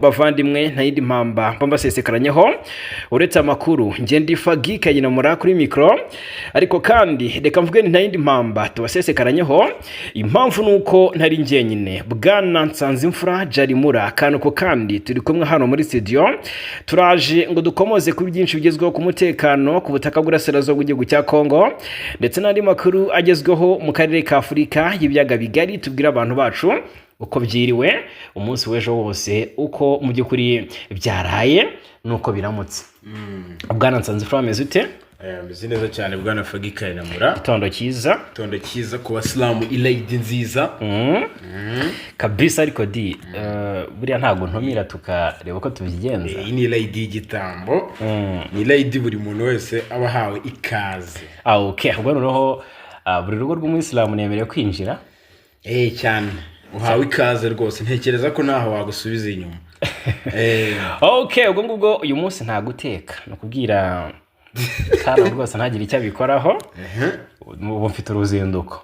bavandimwe ntayindi mpamba mbasesekaranyeho uretse amakuru ngende ifagika yinamura kuri mikro ariko kandi reka mvuge ntayindi mpamba tubasesekaranyeho impamvu nuko ntari njyenyine bwana Nsanzimfura Jarimura kanuko kandi turi kumwe hano muri studio turaje ngo dukomoze kuri byinshi bigezweho ku mutekano ku butaka bw'Urasirazuba bw'igihugu cya Kongo ndetse n'andi makuru agezweho mu karere ka Afurika y'ibyaga bigari tubwira abantu bacu uko byiriwe umunsi w'ejo wose uko mu by'ukuri byaraye nuko biramutse bwana Nsanzimfura ameze ute? Meze neza cyane bwana Fagika Yinamura. Itondo cyiza ku basilamu Eid nziza kabisa ariko di buriya ntago ntomira tukareba ko tubigenza. Iyi ni Eid y'igitambo ni Eid buri muntu wese aba hawe ikaze. Okay ubwo noneho buri rugo rw'umuyisilamu nemereye kwinjira cyane uhawe ikaze rwose ntekereza ko naho wagusubiza inyuma. Okay ubwo ngubwo uyu munsi nta guteka nakubwira kandi rwose ntagira icyo abikoraho ubu mfite uruzinduko.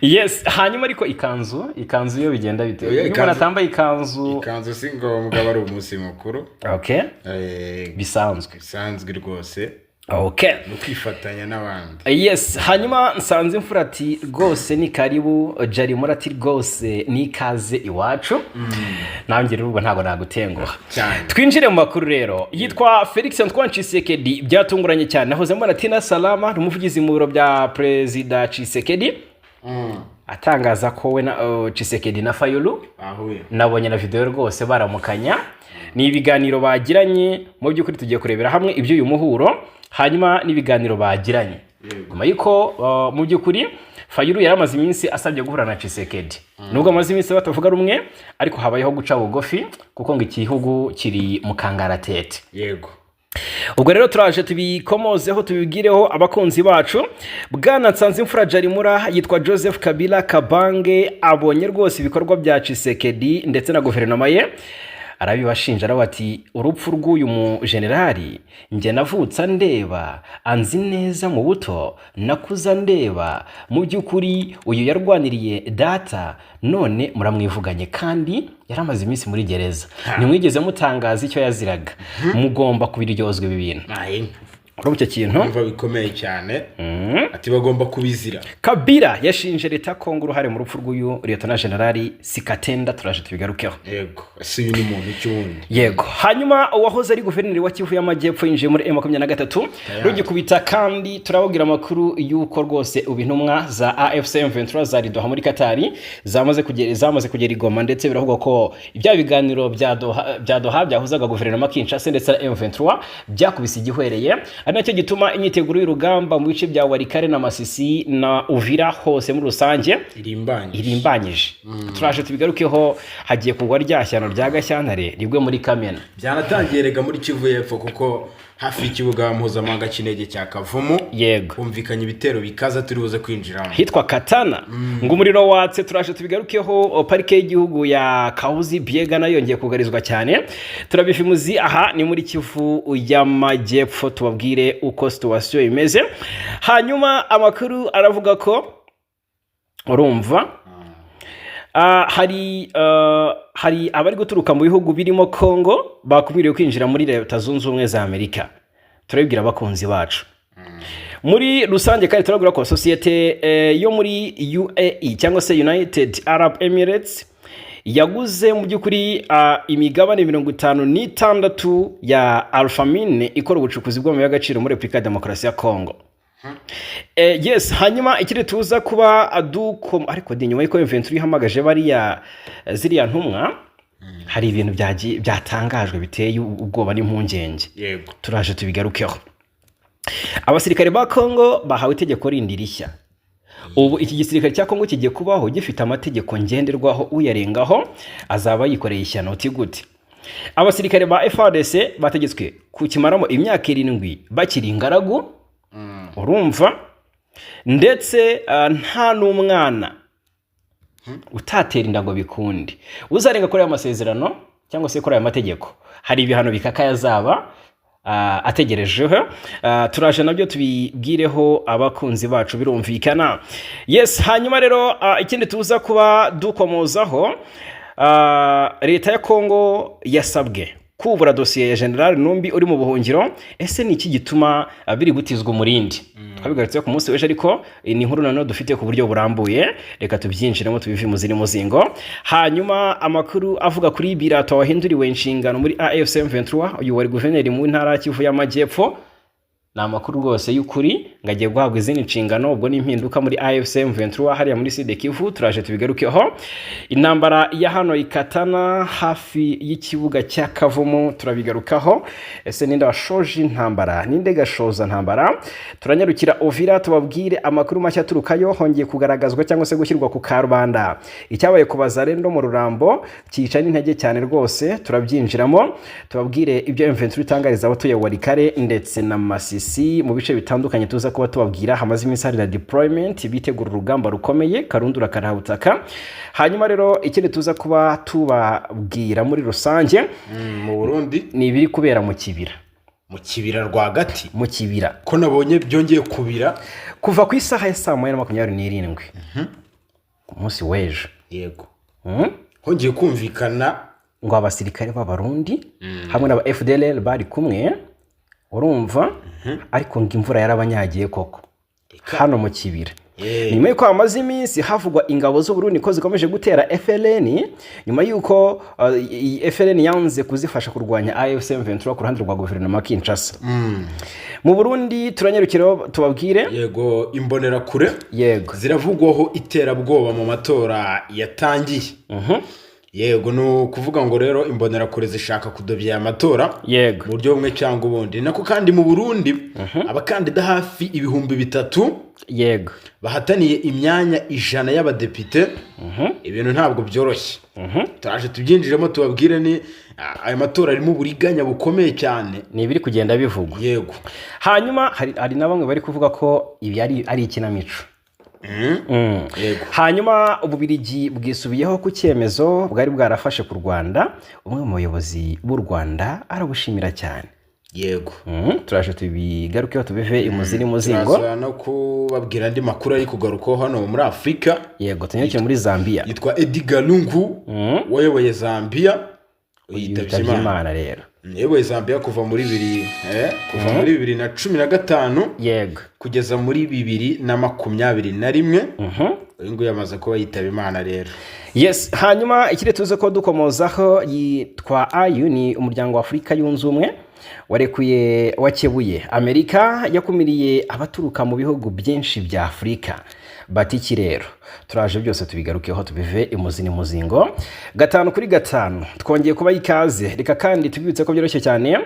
Yes hanyuma ariko ikanzu iyo bigenda bite umuntu atambaye ikanzu si ngombwa bari umunsi mukuru. Okay bisanzwe rwose. Okay nukifatanya n'abandi. Yes hanyuma Nsanzimfura ati rwose ni karibu Jarimura ati rwose ni kaze iwacu nanjye rero ntago nagutenguha. Twinjire mu makuru rero yitwa Felix Antoine Tshisekedi byatunguranye cyane nahoze mbona Tina Salama umuvugizi mu biro bya President Tshisekedi atangaza ko we na Tshisekedi na Fayulu nabonye na video rwose baramukanya ni ibiganiro bagiranye mu by'ukuri tugiye kurebera hamwe ibyo uyu muhuro hanyuma n'ibiganiro bagiranye nyuma yuko mu by'ukuri Fayulu yaramaze iminsi asabye guhura na Tshisekedi nubwo amaze iminsi batavuga rumwe ariko habayeho guca bugufi kuko ngo igihugu kiri mu kangaratete. Yego ubwo rero turaje tubikomozeho tubibwireho abakunzi bacu bwana Nsanzimfura Jarimura yitwa Joseph Kabila Kabange abonye rwose ibikorwa bya Tshisekedi ndetse na guverinoma ye arabibashinja ati urupfu rw'uyu mu generali nge navutsa ndeba anzi neza mu buto nakuza ndeba mu by'ukuri uyu yarwaniriye data none muramwivuganye kandi yaramaze iminsi muri gereza nimwigeze mutangaza icyo yaziraga mugomba kubiryozwa ibi bintu urumva kintu umva bikomeye cyane ati bagomba kubizira. Kabila yashinje leta Kongo uruhare mu rupfu rw'uyu Lieutenant General Sikatenda turaje tubigarukeho. Yego si uyu ni muntu cyundi. Yego hanyuma uwahoze ari guverineri wa Kivu y'Amajyepfo yinjiye muri M23 rugikubita kandi turababwira amakuru yuko rwose ubintumwa za AFC M23 zari Doha muri Katari zamaze kugera Igoma ndetse biravuga ko ibya biganiro bya Doha byahuzaga guverinoma Kinshasa ndetse na M23 byakubise igihwereye ari nacyo gituma imyiteguro y'urugamba mu bice bya Warikare na Masisi na Uvira hose muri rusange irimbanyije. Turaje tubigarukeho hagiye kugwa ryashyano rya Gashyantare ribwe muri Kamena byanatangiye rega muri Kivu y'Epfo kuko hafi y'ikibuga mpuzamahanga cy'indege cya Kavumu kumvikanye ibitero bikaza turi buze kwinjiramo hitwa Katana ngo umuriro watse. Turaje tubigarukeho parike y'igihugu ya Kahuzi Biega nayo yongeye kugarizwa cyane turabifimuzi aha ni muri Kivu y'Amajyepfo tubabwire uko situation imeze. Hanyuma amakuru aravuga ko urumva hari abari guturuka mu bihugu birimo Kongo bakubiriye kwinjira muri Leta Zunze Ubumwe za Amerika turabibwira abakunzi bacu muri rusange kandi turabwira ko societe yo muri UAE cyangwa se United Arab Emirates yaguze mu by'ukuri imigabane 56 ya Alpha Mine ikora ubucukuzi bw'amabuye y'agaciro muri Republika ya Demokarasi ya Kongo. Yes hanyuma ikiri tuza kuba ariko nyuma y'uko M23 ihamagaje bariya ziriya ntumwa hari ibintu byatangajwe biteye ubwoba n'impungenge. Yego turaje tubigarukeho. Abasirikare ba Kongo bahawe itegeko rindi rishya ubu iki gisirikare cya Kongo kigiye kubaho gifite amategeko ngenderwaho uyarengaho azaba yikoreye ishyano gute. Abasirikare ba FARDC bategetswe kukimaramo imyaka 7 bakiri ingaragu urumva ndetse nta n'umwana utatera indago bikundi uzarenga kuri amasezerano cyangwa se kuri aya mategeko hari ibihano bikaka yazaba ategerejeho. Turaje nabyo tubibwireho abakunzi bacu birumvikana. Yes hanyuma rero ikindi tuza kuba dukomozaho leta ya Kongo yasabwe kubura dosiye ya General Numbi uri mu buhungiro. Ese ni iki gituma biri gutizwa umurindi? Twabigarutse ku munsi w'ejo, ariko ni inkuru nanone dufite ku buryo burambuye, reka tubyinjiremo tubive mu ziri muzingo. Hanyuma amakuru avuga kuri Birato wahinduriwe inshingano muri AFC M23, uyu wari guverineri mu ntara Kivu y'Amajyepfo. Ni amakuru rwose y'ukuri ngagiye guhabwa izindi nshingano, ubwo n'impinduka muri AFC M23 hariya muri Sud Kivu. Turaje tubigarukeho. Intambara ya hano ikatana hafi y'ikibuga cya Kavumu turabigarukaho. Ese ninde washoje intambara, ninde gashoza ntambara? Turanyarukira Uvira tubabwire amakuru mashya turukayo, hongeye kugaragazwa cyangwa se gushyirwa ku karubanda icyabaye kubaza rendo mu Rurambo cyica n'intege cyane rwose. Turabyinjiramo tubabwire ibyo M23 itangariza abatuye Warikare ndetse na Masisi mu bice bitandukanye. Tuza kuba tubabwira hamaze iminsi hari na deployment bitegura urugamba rukomeye Karundura Karahutaka. Hanyuma rero ikindi tuza kuba tubabwira muri rusange mu Burundi ni ibiri kubera mu kibira, mu kibira rwagati, mu kibira ko nabonye byongeye kubira kuva ku isaha ya 27:27 ku munsi w'ejo. Yego hongeye kumvikana ngo abasirikare b'Abarundi hamwe n'aba FDLR bari kumwe, urumva ariko ngo imvura yarabanyagiye koko hano mu kibira. Nyuma y'uko hamaze iminsi havugwa ingabo z'u Burundi ko zikomeje gutera FLN, nyuma y'uko FLN yanze kuzifasha kurwanya AFC M23 ku ruhande rwa guverinoma Kinshasa. Mu Burundi turanyarukira tubabwire yego imbonera kure yego ziravugwaho iterabwoba mu matora yatangiye. Yego no kuvuga ngo rero imbonera kure zishaka kudobya amatora yego mu buryo bumwe cyangwa ubundi. Nako kandi mu Burundi abakandida hafi 3,000 yego bahataniye imyanya 100 y'abadepite. Ibintu ntabwo byoroshye. Turaje tubyinjiremo tubabwire ni aya matora arimo buriganya bukomeye cyane, ni ibiri kugenda bivugwa. Yego hanyuma hari na bamwe bari kuvuga ko ibi ari ikinamico. Hanyuma Ububirigi bwisubiyeho ku cyemezo bwari bwarafashe ku Rwanda. Umwe mu bayobozi b'u Rwanda arabushimira cyane. Yego turaje tubigarukeho tubive imuzini muzingo. Turaza no kubabwira andi makuru ari kugarukaho hano muri Afrika. Yego tunyukiye muri Zambia. Yitwa Edgar Lungu wayoboye Zambia, yitabye Imana rero. Yewe Zambia kuva muri 2015 yego kugeza muri 2021 uyu nguyu yamaze kuba yitaba Imana rero. Yes, hanyuma ikire tuze ko dukomozaho yitwa AU, ni umuryango wa Afrika yunze ubumwe wakebuye Amerika yakumiriye abaturuka mu bihugu byinshi bya Afrika. Batiki rero turaje byose tubigarukeho tubive imuzini muzingo 5 twongeye kuba ikaze. Reka kandi tubibutse ko byoroshye cyane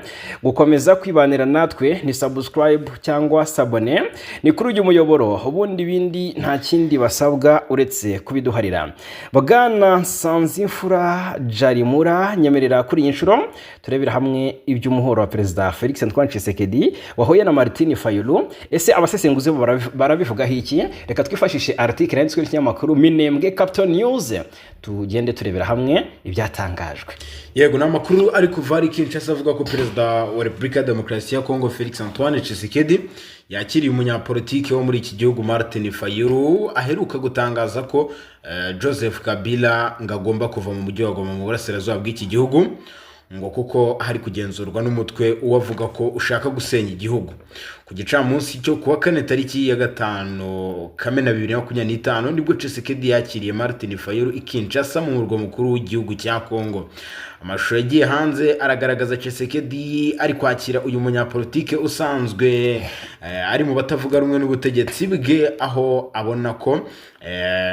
gukomeza kwibanira natwe, ni subscribe cyangwa sabone ni kuri uyu muyoboro, ubundi bindi nta kindi basabwa uretse kubiduharira. Bwana Sanzimfura Jarimura nyemerera kuri iyi nshuro turebera hamwe iby'umuhoro wa Perezida Felix Antoine Tshisekedi wahuye na Martin Fayulu. Ese abasesenguzi barabivuga iki? Reka twifashishe article yanditswe n'ikinyamakuru Minembwe Capital News tugende turebera hamwe ibyatangajwe. Yego n'amakuru ari kuva ari Kinshasa avuga ko Perezida wa Repubulika ya Demokarasi ya Kongo Felix Antoine Tshisekedi yakiriye umunyapolitiki wo muri iki gihugu Martin Fayulu aheruka gutangaza ko Joseph Kabila ngagomba kuva mu mujyi wa Goma mu burasirazuba bw'iki gihugu, ngo kuko hari kugenzurwa n'umutwe uwavuga ko ushaka gusenya igihugu. Ku gicamunsi cyo kuwa 4 tariki ya 5 Kamena 2025 nibwo Tshisekedi yakiriye Martin Fayulu Kinshasa mu murwa mukuru w'igihugu cya Kongo. Amashusho yagiye hanze aragaragaza Tshisekedi ari kwakira uyu munyapolitike usanzwe ari mu batavuga rumwe n'ubutegetsi bwe, aho abona ko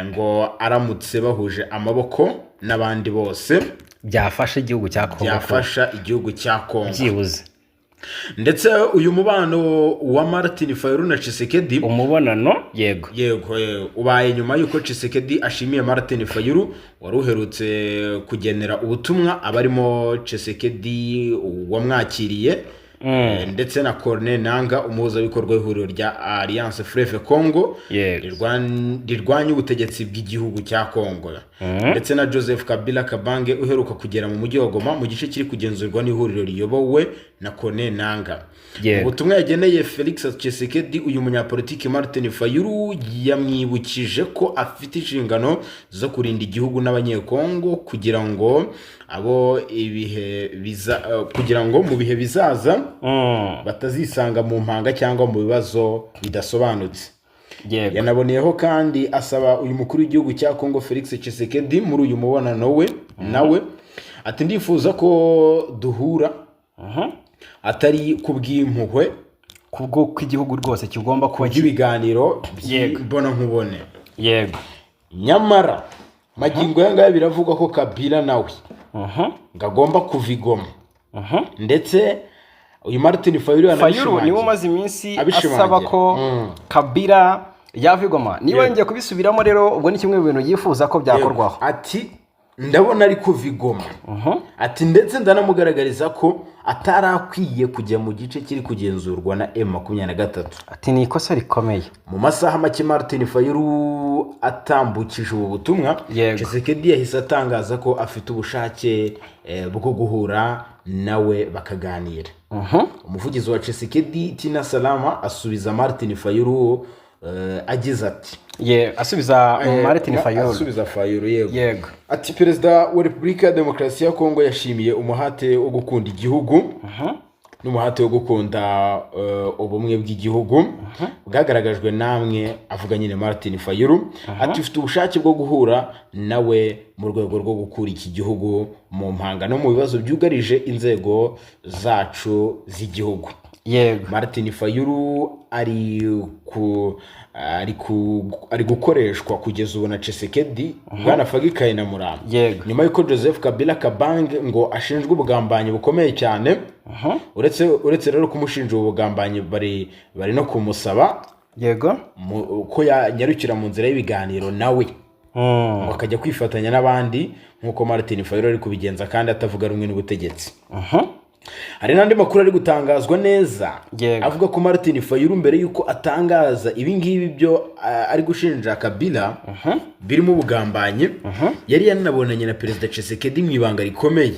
ngo aramutse bahuje amaboko n'abandi bose byafasha igihugu cya Kongo byibuze. Ndetse uyu mubano wa Martin Fayulu na Tshisekedi umubonano yego ubaye nyuma yuko Tshisekedi ashimiye Martin Fayulu wari uherutse kugenera ubutumwa abarimo Tshisekedi wamwakiriye ndetse na Corneille Nangaa umuhuzabikorwa w'ihuriro rya Alliance Fleuve Congo rirwanya ubutegetsi bw'igihugu cya Congo, ndetse na Joseph Kabila Kabange uheruka kugera mu mujyi wa Goma mu gice kiri kugenzurwa n'ihuriro riyobowe na Corneille Nangaa. Ubutumwa yageneye Felix Tshisekedi, uyu munyapolitiki Martin Fayulu yamwibukije ko afite inshingano zo kurinda igihugu n'abanyekongo kugira ngo mu bihe bizaza batazisanga mu mpanga cyangwa mu bibazo bidasobanutse. Yanaboneyeho kandi asaba uyu mukuru w'igihugu cya Congo Felix Tshisekedi muri uyu mubonano we nawe ati ndifuza ko duhura atari kubw'impuhwe, kubwo kw'igihugu rwose kigomba kuba ibiganiro by'imbona nkubone. Nyamara magingo yangaya biravugwa ko Kabila nawe ngagomba kuva i Goma, ndetse uyu Martin Fayulu niwe umaze iminsi asaba ko Kabila yava i Goma. niba ngiye kubisubiramo rero ubwo ni kimwe mu bintu yifuza ko byakorwaho. Ati ndabona ari kuva i Goma, ati ndetse ndanamugaragariza ko atarakwiye kujya mu gice kiri kugenzurwa na M23. Ati ni ikosa rikomeye. Mu masaha make Martin Fayulu atambukije ubu butumwa, Tshisekedi yahise atangaza ko afite ubushake bwo guhura nawe bakaganira. Umuvugizi wa Tshisekedi Tina Salama asubiza Martin Fayulu agize ati asubiza Martin Fayulu yego ati perezida wa Repubulika ya Demokarasi ya Kongo yashimiye umuhate wo gukunda igihugu n'umuhate wo gukunda ubumwe bw'igihugu bwagaragajwe namwe. Avuga nyine Martin Fayulu ati ufite ubushake bwo guhura nawe mu rwego rwo gukura iki gihugu mu mpanga no mu bibazo byugarije inzego zacu z'igihugu. Martin Fayulu ari gukoreshwa kugeza ubu na Tshisekedi bwana Fagikaye na Muramba, nyuma y'uko Joseph Kabila Kabange ngo ashinjwe ubugambanyi bukomeye cyane. uretse rero kumushinja ubugambanyi bari no kumusaba ko yanyarukira mu nzira y'ibiganiro nawe ngo akajya kwifatanya n'abandi nk'uko Martin Fayulu ari kubigenza kandi atavuga rumwe n'ubutegetsi. Hari n'andi makuru ari gutangazwa neza avuga ko Martin Fayulu mbere yuko atangaza ibingibi byo ari gushinja Kabila birimo ubugambanyi yari yanabonanye na Perezida Tshisekedi mu ibanga rikomeye.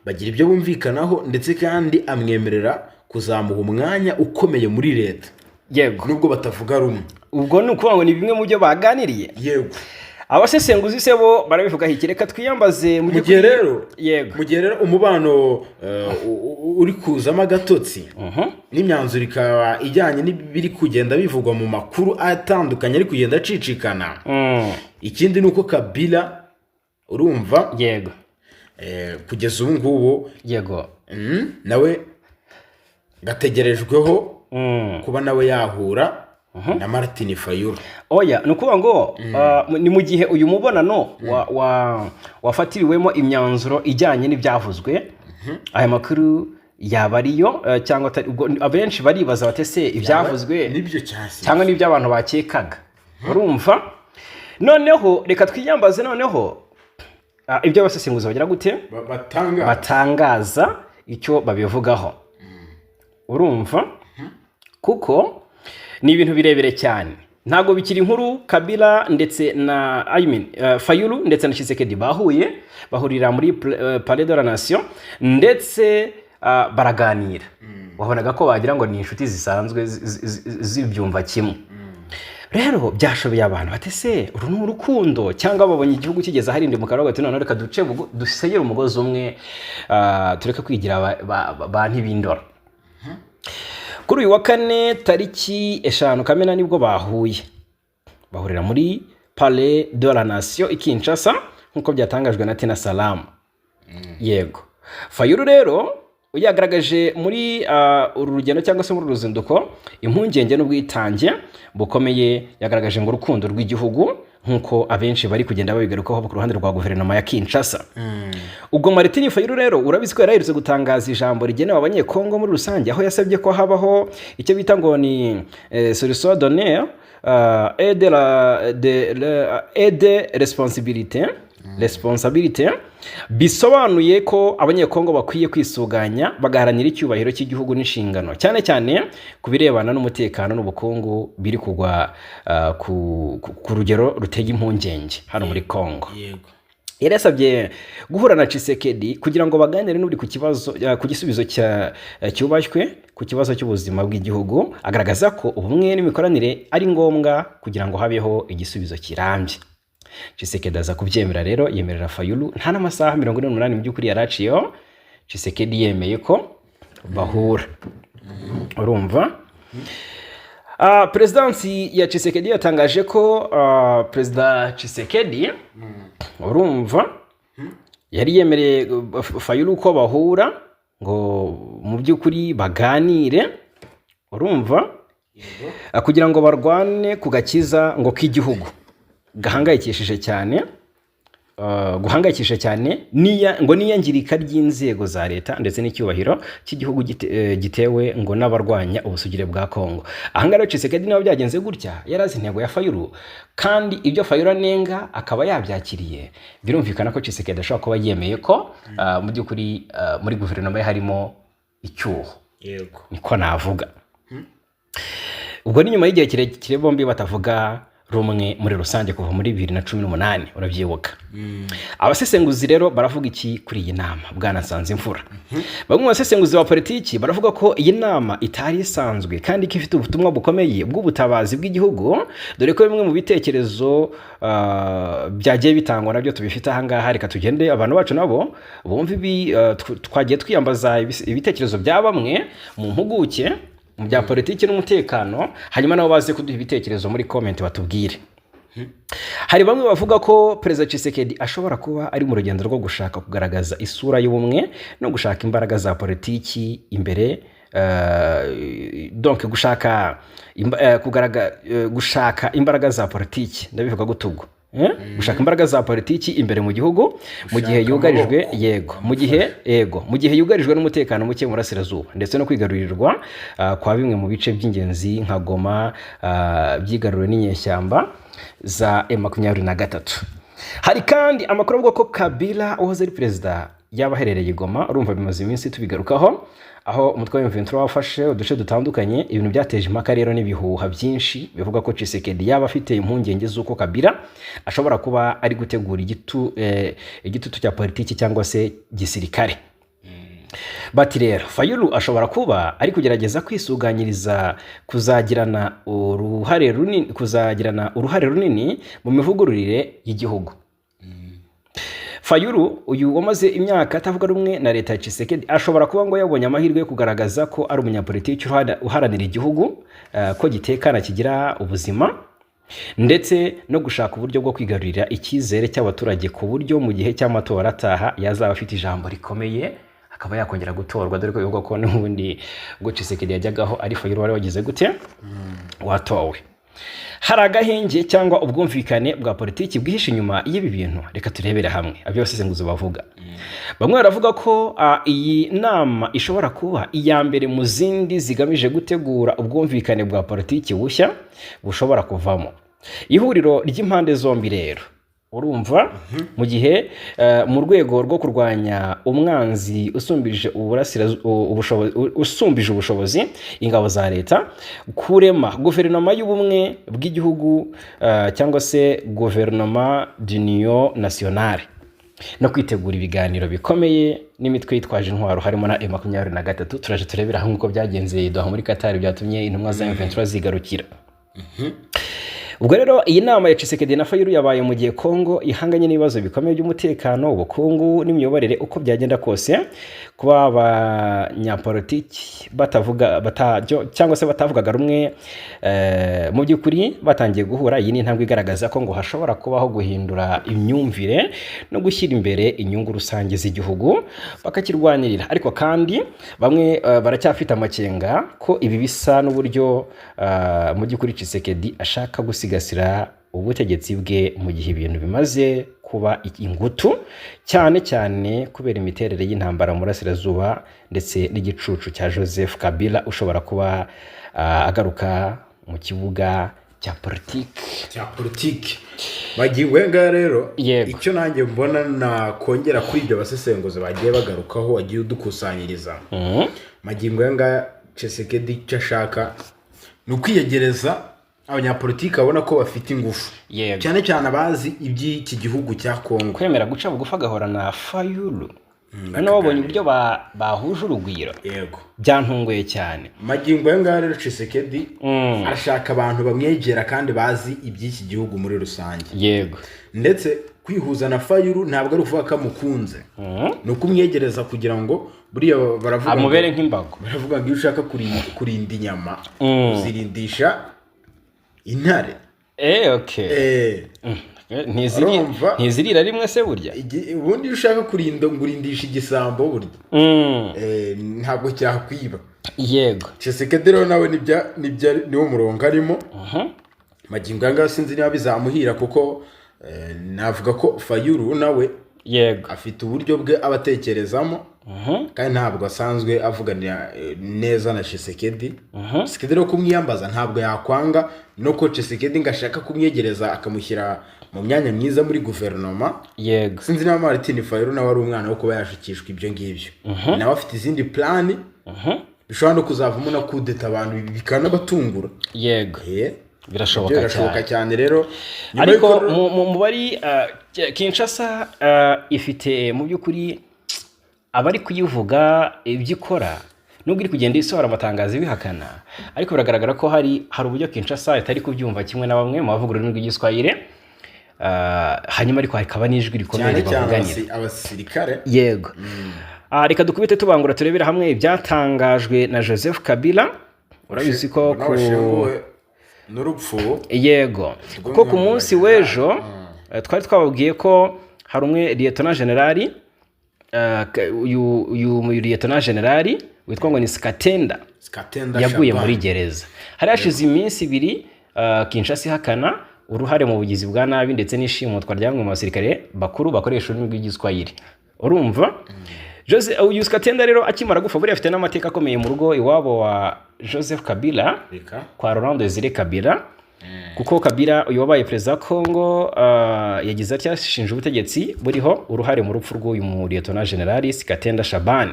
Bagira ibyo bumvikanaho ndetse kandi amwemerera kuzamuha umwanya ukomeye muri leta nubwo batavuga rumwe. Ubwo ni ukuvuga ngo ni bimwe mu byo baganiriye. Abasesenguzi se bo barabivuga iki, reka twiyambaze mu gihe rero umubano uri kuzamo agatotsi n'imyanzuro ikaba ijyanye n'ibiri kugenda bivugwa mu makuru atandukanye ari kugenda acicikana. Ikindi ni uko Kabila urumva kugeza ubu ngubu nawe gategerejweho kuba nawe yahura na Martin Fayulu. Ni ukuvuga ngo ni mu gihe uyu mubonano wafatiriwemo imyanzuro ijyanye n'ibyavuzwe, aya makuru yaba ariyo cyangwa abenshi baribaza batese ibyavuzwe cyangwa n'ibyo abantu bakekaga. Urumva noneho reka twiyambaze noneho ibyo abasesenguzi bagira gute batangaza icyo babivugaho. Urumva kuko ni ibintu birebire cyane, ntago bikiri inkuru. Kabila ndetse na Fayulu ndetse na Tshisekedi bahurira muri Palais de la Nation ndetse baraganira. Wabonaga ko bagira ngo ni inshuti zisanzwe zibyumva kimwe. Rero byashobeye abantu batese uru ni urukundo cyangwa babonye igihugu kigeze harinde mu karago ati none reka duseyere umugozi umwe tureke kwigira ba ntibindora. Kuri uyu wa kane tariki 5 Kamena nibwo bahurira muri Palais de la Nation i Kinshasa nkuko byatangajwe na Tina Salama. Fayulu rero uyagaragaje muri uru rugendo cyangwa se muri uruzinduko impungenge n'ubwitange bukomeye. Yagaragaje ngo urukundo rw'igihugu nkuko abenshi bari kugenda babigarukaho ku ruhande rwa guverinoma ya Kinshasa. Ubwo Martin Fayulu rero urabizi ko yaraherutse gutangaza ijambo rigenewe abanyekongo muri rusange, aho yasabye ko habaho icyo bita ngo ni solution d'honneur et de responsabilité responsibility bisobanuye ko abanyekongo bakwiye kwisuganya bagaharanira icyubahiro cy'igihugu n'inshingano cyane cyane ku birebana n'umutekano n'ubukungu biri kugwa ku rugero rutega impungenge hano muri Kongo. Yari yasabye guhura na Tshisekedi kugira ngo baganire n'uri ku gisubizo cyubashywe ku kibazo cy'ubuzima bw'igihugu, agaragaza ko ubumwe n'imikoranire ari ngombwa kugira ngo habeho igisubizo kirambye. Tshisekedi aza kubyemera rero, yemerera Fayulu nta n'amasaha 48 mu by'ukuri yaraciyeho Tshisekedi yemeye ko bahura. Urumva? Presidansi ya Tshisekedi yatangaje ko Perezida Tshisekedi urumva yari yemereye Fayulu ko bahura ngo mu by'ukuri baganire, urumva, kugira ngo barwane ku gakiza ngo k'igihugu guhangayikishije cyane ngo niyangirika ry'inzego za leta ndetse n'icyubahiro cy'igihugu gitewe ngo n'abarwanya ubusugire bwa Kongo. Ahangaha Tshisekedi nawe byagenze gutya, yarazi intego ya Fayulu kandi ibyo Fayulu anenga akaba yabyakiriye. Birumvikana ko Tshisekedi ashobora kuba yemeye ko mu by'ukuri muri guverinoma ye harimo icyuho, niko navuga. Ubwo ni nyuma y'igihe kirekire bombi batavuga rumwe muri rusange kuva muri 2018, urabyibuka. Abasesenguzi rero baravuga iki kuri iyi nama bwana Nsanzimfura? Bamwe mu basesenguzi ba politiki baravuga ko iyi nama itari isanzwe kandi ko ifite ubutumwa bukomeye bw'ubutabazi bw'igihugu, dore ko bimwe mu bitekerezo byagiye bitangwa nabyo tubifite ahangaha. Reka tugende abantu bacu nabo bumve ibi, twagiye twiyambaza ibitekerezo bya bamwe mu mpuguke mu bya politiki n'umutekano, hanyuma nabo baze kuduha ibitekerezo muri comment batubwire. Hari bamwe bavuga ko Perezida Tshisekedi ashobora kuba ari mu rugendo rwo gushaka kugaragaza isura y'ubumwe no gushaka imbaraga za politiki imbere, donc gushaka imbaraga za politiki, ndabivuga gutubwo gushaka imbaraga za politiki imbere mu gihugu mu gihe yugarijwe mu gihe yugarijwe n'umutekano muke mu burasirazuba ndetse no kwigarurirwa kwa bimwe mu bice by'ingenzi nka Goma byigaruriwe n'inyeshyamba za M23. Hari kandi amakuru avuga ko Kabila uhoze ari perezida yabaherereye Goma, urumva bimaze iminsi tubigarukaho, aho umutwe wa M23 wafashe uduce dutandukanye. Ibintu byateje impaka rero n'ibihuha byinshi bivuga ko Tshisekedi yaba afite impungenge z'uko Kabila ashobora kuba ari gutegura igitutu cya politiki cyangwa se gisirikare. Bati rero Fayulu ashobora kuba ari kugerageza kwisuganyiriza kuzagirana uruhare runini mu mivugururire y'igihugu. Fayulu uyu wamaze imyaka atavuga rumwe na leta ya Tshisekedi ashobora kuba ngo yabonye amahirwe yo kugaragaza ko ari umunyapolitiki uharanira igihugu ko gitekana kigira ubuzima, ndetse no gushaka uburyo bwo kwigarurira icyizere cy'abaturage ku buryo mu gihe cy'amatora ataha yazaba afite ijambo rikomeye akaba yakongera gutorwa, dore ko bivuga ko n'ubundi ubwo Tshisekedi yajyagaho ari Fayulu wari wagize gute watowe. Hari agahenge cyangwa ubwumvikane bwa politiki bwihishe inyuma y'ibi bintu, reka turebere hamwe abasesenguzi bavuga. Bamwe baravuga ko iyi nama ishobora kuba iya mbere mu zindi zigamije gutegura ubwumvikane bwa politiki bushya bushobora kuvamo ihuriro ry'impande zombi rero, urumva, mu gihe mu rwego rwo kurwanya umwanzi usumbije ubushobozi ingabo za leta, kurema guverinoma y'ubumwe bw'igihugu cyangwa se guverinoma d'union nationale, no kwitegura ibiganiro bikomeye n'imitwe yitwaje intwaro harimo na M23. Turaje turebera hamwe uko byagenze Doha muri Qatar byatumye intumwa za M23 zigarukira. Ubwo rero iyi nama ya Tshisekedi na Fayulu yabaye mu gihe Kongo ihanganye n'ibibazo bikomeye by'umutekano, ubukungu n'imiyoborere. Uko byagenda kose, kuba abanyapolitiki batavugaga rumwe mu by'ukuri batangiye guhura, iyi ni intambwe igaragaza ko ngo hashobora kubaho guhindura imyumvire no gushyira imbere inyungu rusange z'igihugu bakakirwanirira. Ariko kandi bamwe baracyafite amakenga ko ibi bisa n'uburyo mu by'ukuri Tshisekedi ashaka gusigasira ubutegetsi bwe mu gihe ibintu bimaze kuba ingutu, cyane cyane kubera imiterere y'intambara mu burasirazuba ndetse n'igicucu cya Joseph Kabila ushobora kuba agaruka mu kibuga cya politiki bagiwe ngaha rero. Yego. Icyo nanjye mbona nakongera kuri ibyo basesenguzi bagiye bagarukaho wagiye udukusanyiriza magingo yanga Tshisekedi icyo ashaka ni ukwiyegereza abanyapolitiki abona ko bafite ingufu, cyane cyane abazi iby'iki gihugu cya Kongo, kwemera guca bugufi agahora na Fayulu. Hano wabonye uburyo bahuje urugwiro. Yego, byantunguye cyane. magingo yanga rero Tshisekedi arashaka abantu bamwegera kandi bazi iby'iki gihugu muri rusange. Yego, ndetse kwihuza na Fayulu ntabwo ari uvuga ko amukunze, ni ukumwegereza kugira ngo buriya baravuga amubere nk'imbago. Baravuga ngo iyo ushaka kurinda inyama uzirindisha intare. Okay. Ntizirira rimwe se burya. Ubundi iyo ushaka kurindisha igisambo burya ntabwo cyakwiba. Yego, Tshisekedi rero nawe niwo murongo arimo. Magingo yanga sinzi niba bizamuhira kuko navuga ko Fayulu nawe yego afite uburyo bwe abatekerezamo, kandi ntabwo asanzwe avuganira neza na Tshisekedi. Tshisekedi rero kumwiyambaza ntabwo yakwanga, no ko Tshisekedi ngashaka kumwegereza akamushyira mu myanya myiza muri guverinoma. Yego, sinzi niba Martin Fayulu nawe ari umwana wo kuba yashikishwa ibyo ngibyo. Nawe afite izindi plani bishobora no kuzavamo na kudeta abantu bikanabatungura. Yego, birashoboka cyane rero. Ariko mu bari Kinshasa ifite mu by'ukuri abari kuyivuga ibyo ikora, nubwo iri kugenda isohora amatangazo ibihakana, ariko biragaragara ko hari uburyo Kinshasa itari kubyumva kimwe na bamwe mu bavuga ururimi rw'igiswahili. Hanyuma ariko hakaba n'ijwi rikomeye bavuganira abasirikare. Yego. Reka dukubite tubangura turebera hamwe ibyatangajwe na Joseph Kabila. Urabizi ko n'urupfu. Yego, kuko ku munsi w'ejo twari twababwiye ko hari umwe Lieutenant General uyu Lieutenant General witwa ngo ni Skatenda yaguye muri gereza. Hari hashize iminsi 2 Kinshasa ihakana uruhare mu bugizi bwa nabi ndetse n'ishimutwa rya bamwe mu basirikare bakuru bakoresha ururimi rw'igiswahili. Urumva? Uyu Skatenda rero akimara gufa buri afite n'amateka akomeye mu rugo iwabo wa Joseph Kabila kwa Laurent Désiré Kabila, kuko Kabila uyu wabaye perezida wa Kongo yagize acyashinja ubutegetsi buriho uruhare mu rupfu rw'uyu mu Lieutenant General Skatenda Shabani.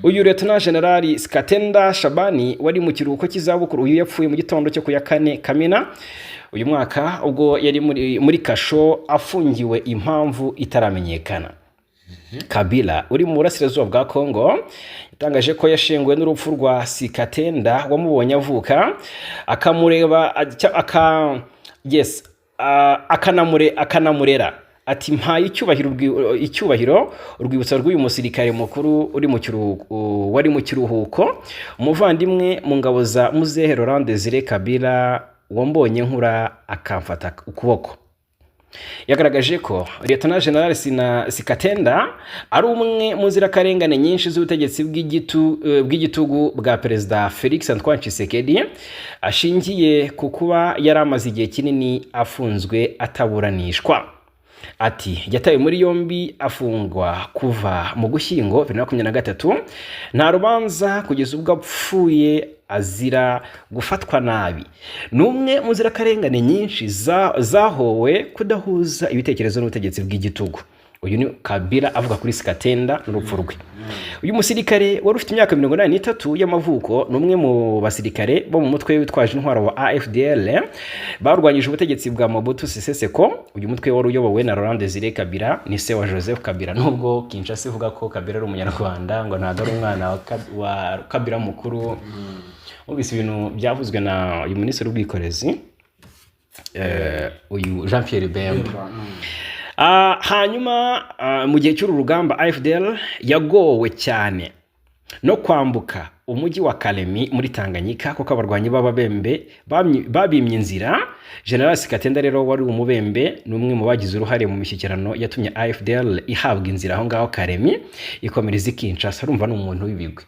Uyu Lieutenant General Skatenda Shabani wari mu kiruhuko cy'izabukuru, uyu yapfuye mu gitondo cyo ku ya 4 Kamena uyu mwaka ubwo yari muri kasho afungiwe impamvu itaramenyekana. Kabila uri mu burasirazuba bwa Kongo yatangaje ko yashenguwe n'urupfu rwa Skatenda wamubonye avuka, akamureba akanamurera ati mpaye icyubahiro urwibutso rw'uyu musirikare mukuru wari mu kiruhuko, umuvandimwe mu ngabo za Muzehe Laurent Désiré Kabila wambonye nkura akamfata ukuboko. Yagaragaje ko Lieutenant General Skatenda ari umwe mu nzirakarengane nyinshi z'ubutegetsi bw'igitugu bwa Perezida Felix Antoine Tshisekedi, ashingiye ku kuba yari amaze igihe kinini afunzwe ataburanishwa. Ati yatawe muri yombi afungwa kuva mu Gushyingo 2023, nta rubanza kugeza ubwo apfuye azira gufatwa nabi. Numwe mu nzirakarengane nyinshi zahowe kudahuza ibitekerezo n'ubutegetsi bw'igitugu. Uyu ni Kabila avuga kuri Skatenda n'urupfu rwe. Uyu musirikare wari ufite imyaka 83 y'amavuko, numwe mu basirikare bo mu mutwe witwaje intwaro wa AFDL barwanyije ubutegetsi bwa Mobutu Sese Seko. Uyu mutwe wari uyobowe na Laurent Désiré Kabila, ni se wa Joseph Kabila, nubwo Kinshasa ivuga ko Kabila ari umunyarwanda ngo ntago ari umwana wa Kabila mukuru. Ubise ibintu byavuzwe na uyu minisitiri w'ubwikorezi uyu Jean Pierre Bemba. Hanyuma mu gihe cy'uru rugamba AFDL yagowe cyane no kwambuka umujyi wa Kalemi muri Tanganyika kuko abarwanyi b'ababembe babimye inzira. General Skatenda rero wari umubembe n'umwe mu bagize uruhare mu mishyikirano yatumye AFDL ihabwa inzira aho ngaho Kalemi ikomereza Kinshasa. Urumva n'umuntu w'ibigwi.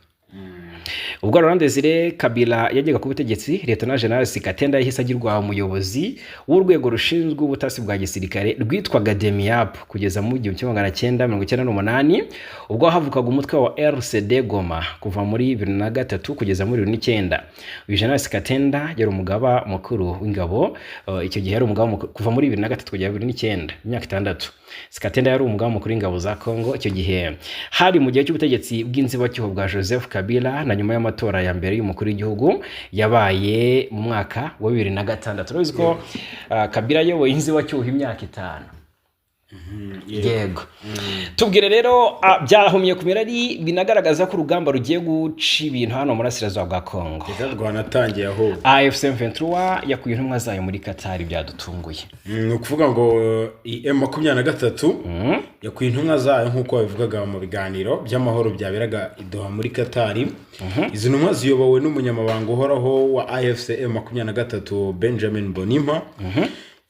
ubwo Laurent Desire Kabila yajyaga ku butegetsi Lieutenant General Sikatenda yahise agirwa umuyobozi w'urwego rushinzwe ubutasi bwa gisirikare rwitwaga DEMIAP kugeza mu 1998 ubwo havukaga umutwe wa RCD Goma kuva muri 2003 kugeza muri 2009. uyu General Sikatenda yari umugaba mukuru w'ingabo icyo gihe yari umugaba kuva muri 2003 kugeza 2009 imyaka 6. Sikatenda yari umugaba mukuru w'ingabo za Kongo icyo gihe hari mu gihe cy'ubutegetsi bw'inzibacyuho bwa Joseph Kabila na nyuma y'amatora ya mbere y'umukuru w'igihugu yabaye mu mwaka wa 2006. Urabizi ko Kabila yoboye inzibacyuho imyaka 5. Yego. Tubwire rero byahumye kumera ari binagaragaza ko urugamba rugiye guca ibintu hano muri Asirazuba bwa Kongo. Rwanatangiye aho AFC M23 yakuye intumwa zayo muri Qatar byadutunguye. Ni ukuvuga ngo M23 yakuye intumwa zayo nk'uko babivugaga mu biganiro by'amahoro byaberaga i Doha muri Qatar. Izi ntumwa ziyobowe n'umunyamabanga uhoraho wa AFC M23 Benjamin Bonimpa.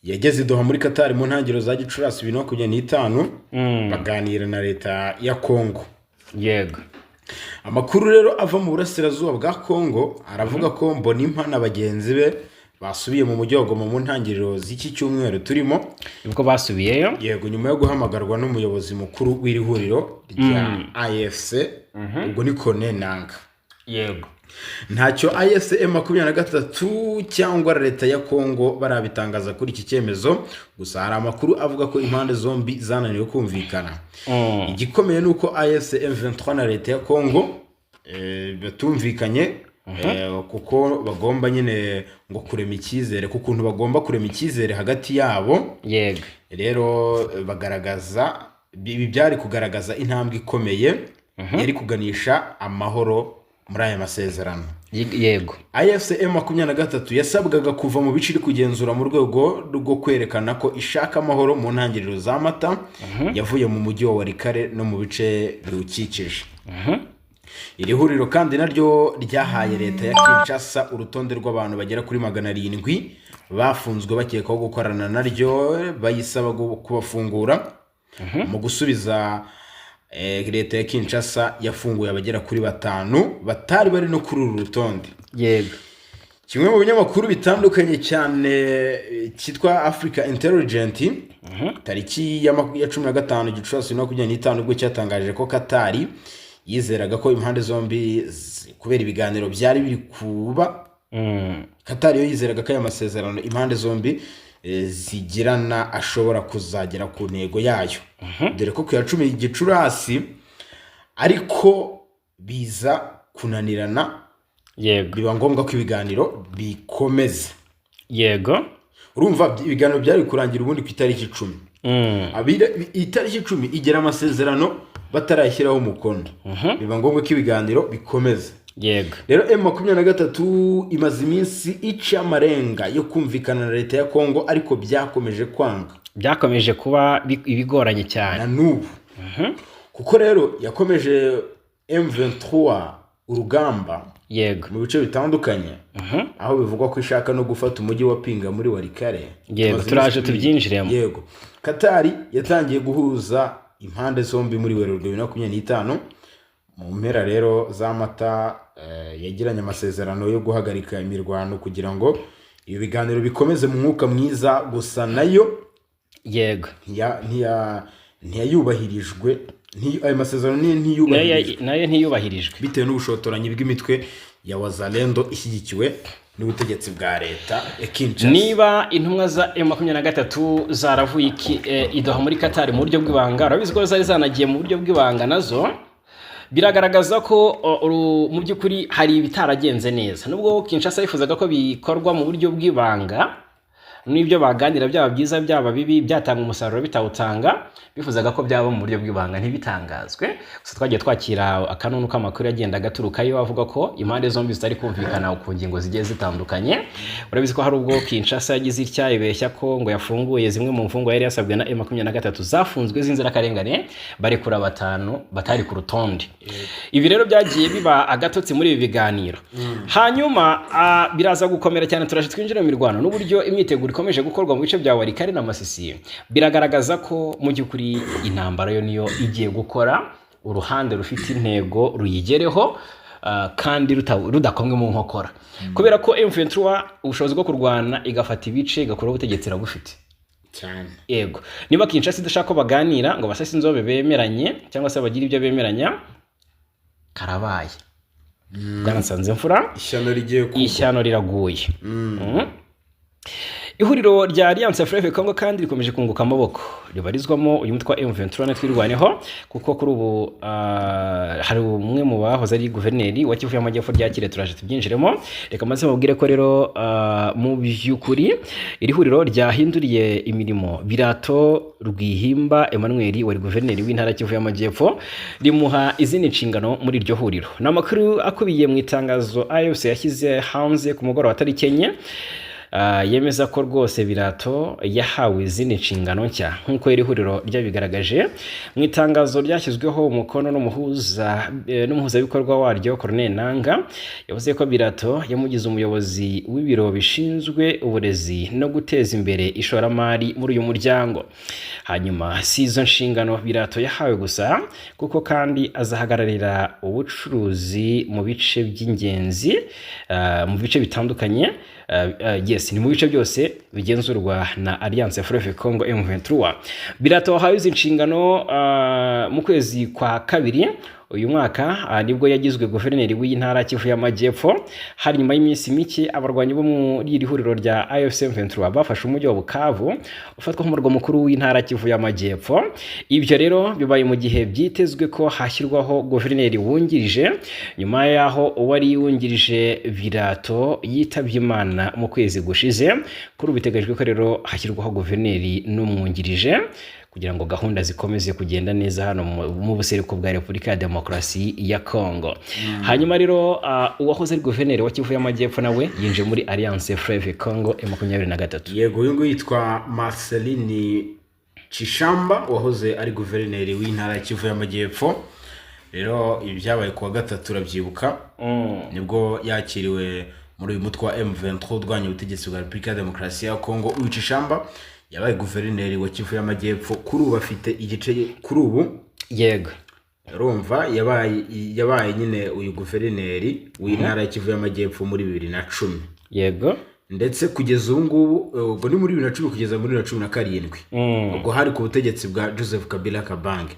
Yageze Doha muri Qatar mu ntangiriro za Gicurasi 2025 baganira na leta ya Kongo. Yego. Amakuru rero ava mu burasirazuba bwa Kongo aravuga ko Mbonimpa na bagenzi be basubiye mu mujyi wa Goma mu ntangiriro z'iki cyumweru turimo. Ubwo basubiyeyo? Yego, nyuma yo guhamagarwa n'umuyobozi mukuru w'iri huriro rya AFC ubwo ni Kone Nanga. Yego. Ntacyo AFC M23 cyangwa leta ya Kongo barabitangaza kuri iki cyemezo, gusa hari amakuru avuga ko impande zombi zananiwe kumvikana. Igikomeye nuko AFC M23 na leta ya Kongo batumvikanye kuko bagomba nyine ngo kurema icyizere, kukuntu bagomba kurema icyizere hagati yabo. Yego. Rero bagaragaza byari kugaragaza intambwe ikomeye yari kuganisha amahoro muri aya masezerano. Yego. AFC M23 yasabwaga kuva mu biciri kugenzura mu rwego rwo kwerekana ko ishaka amahoro mu ntangiriro za Mata yavuye mu mujyi wa Walikale no mu bice biwukikije. Iri huriro kandi naryo ryahaye leta ya Kinshasa urutonde rw'abantu bagera kuri 700 bafunzwe bakekwaho gukorana naryo, bayisaba kubafungura. Mu gusubiza leta ya Kinshasa yafunguye abagera kuri 5 batari bari no kuri uru rutonde. Yego. Kimwe mu binyamakuru bitandukanye cyane cyitwa Africa Intelligent tariki ya 15 Gicurasi 2025 ubwo cyatangaje ko Qatar yizeraga ko impande zombi kubera ibiganiro byari biri kuba. Qatar yo yizeraga ko aya masezerano impande zombi zigirana ashobora kuzagera ku ntego yayo. Dore ko ku ya 10 Gicurasi ariko biza kunanirana. Yego. Biba ngombwa ko ibiganiro bikomeza. Yego. Urumva ibiganiro byari kurangira ubundi ku itariki 10. Itariki 10 igera amasezerano batarashyiraho umukono. Biba ngombwa ko ibiganiro bikomeza. Yego. Rero M23 imaze iminsi ica amarenga yo kumvikana na leta ya Kongo, ariko byakomeje kwanga. Byakomeje kuba ibigoranye cyane. Na nubu. Kuko rero yakomeje M23 urugamba. Yego. Mu bice bitandukanye. Aho bivugwa ko ishaka no gufata umujyi wa Pinga muri Walikale. Yego, turaje tubyinjiremo. Yego. Qatar yatangiye guhuza impande zombi muri Werurwe 2025. Mu mpera rero za Mata yagiranye amasezerano yo guhagarika imirwano kugira ngo ibiganiro bikomeze mu mwuka mwiza, gusa nayo yego ntiyayubahirijwe. Ayo masezerano nayo ntiyubahirijwe bitewe n'ubushotoranyi bw'imitwe ya Wazalendo ishyigikiwe n'ubutegetsi bwa leta ya Kinshasa. Niba intumwa za M23 zaravuye i Doha muri Qatar mu buryo bw'ibanga, urabizi ko zari zanagiye mu buryo bw'ibanga, nazo biragaragaza ko mu by'ukuri hari ibitaragenze neza. Nubwo Kinshasa yifuzaga ko bikorwa mu buryo bw'ibanga, n'ibyo baganira byaba byiza byaba bibi byatanga umusaruro bitawutanga, bifuzaga ko byaba mu buryo bw'ibanga ntibitangazwe. Gusa twagiye twakira akanunu k'amakuru agenda gaturukayo avuga ko impande zombi zitari kumvikana ku ngingo zigiye zitandukanye. Urabizi ko hari ubwo Kinshasa yagize itya ibeshya ko ngo yafunguye zimwe mu mfungwa yari yasabwe na M23 zafunzwe z'inzirakarengane, barekura 5 batari ku rutonde. Ibi rero byagiye biba agatotsi muri ibi biganiro. Hanyuma biraza gukomera cyane, turaje twinjira mu mirwano n'uburyo imyiteguro ikomeje gukorwa mu bice bya Walikale na Masisi. Biragaragaza ko mu by'ukuri intambara yo niyo igiye gukora, uruhande rufite intego ruyigereho. kandi rudakomwe mu nkokora kubera ko M23 ubushobozi bwo kurwana igafata ibice igakora ubutegetsi irabufite cyane. Yego niba Kinshasa idashaka ko baganira ngo basase inzobe bemeranye cyangwa se bagira ibyo bemeranya karabaye Bwana Nsanzimfura ishyano riraguye. Ihuriro rya Alliance Fleuve Congo kandi rikomeje kunguka amaboko ribarizwamo uyu mutwa M23 twirwaneho kuko kuri ubu hari umwe mu bahoze ari guverineri wa Kivu y'Amajyepfo ryakire turaje tubyinjiremo. Reka maze mubwire ko rero mu byukuri iri huriro ryahinduriye imirimo Birato Rwihimba Emmanuel wari guverineri w'intara Kivu y'Amajyepfo rimuha izindi nshingano muri iryo huriro. Namakuru akubiye mu itangazo AFC yashyize hanze ku mugoroba wa tariki 4 yemeza ko rwose Birato yahawe izindi nshingano nshya nk'uko iri huriro ryabigaragaje mu itangazo ryashyizweho umukono n'umuhuzabikorwa waryo Corneille Nanga. Yavuze ko Birato yamugize umuyobozi w'ibiro bishinzwe uburezi no guteza imbere ishoramari muri uyu muryango. Hanyuma si izo nshingano Birato yahawe gusa kuko kandi azahagararira ubucuruzi mu bice by'ingenzi mu bice bitandukanye. Yes, ni mu bice byose bigenzurwa na Alliance Fleuve Congo M23. Birato wahawe izi nshingano mu kwezi kwa kabiri uyu mwaka nibwo yagizwe guverineri w'intara Kivu y'Amajyepfo. Hari nyuma y'iminsi mike abarwanyi bo muri iri huriro rya AFC M23 bafashe umujyi wa Bukavu ufatwa nk'umurwa mukuru w'intara Kivu y'Amajyepfo. Ibyo rero bibaye mu gihe byitezwe ko hashyirwaho guverineri wungirije nyuma yaho uwari wungirije Birato yitabye Imana mu kwezi gushize. Kuri biteganyijwe ko rero hashyirwaho guverineri n'umwungirije kugira ngo gahunda zikomeze kugenda neza hano mu buseruko bwa Repubulika ya Demokarasi ya Congo. Hanyuma rero uwahoze ari guverineri wa Kivu y'Amajyepfo nawe yinje muri Alliance Fleuve Congo M23. Yego uyu nguyu yitwa Marceline Chishamba wahoze ari guverineri w'intara ya Kivu y'Amajyepfo. Rero ibi byabaye kuwa gatatu urabyibuka nibwo yakiriwe muri uyu mutwe wa M23 urwanya ubutegetsi bwa Repubulika ya Demokarasi ya Congo. Uyu Chishamba yabaye guverineri wa Kivu y'Amajyepfo kuri ubu afite igice kuri ubu. Yego urumva yabaye nyine uyu guverineri w'intara ya Kivu y'Amajyepfo muri 2010. Yego ndetse kugeza ubu ngubu ubwo ni muri 2010 kugeza muri 2017 ubwo hari ku butegetsi bwa Joseph Kabila Kabange.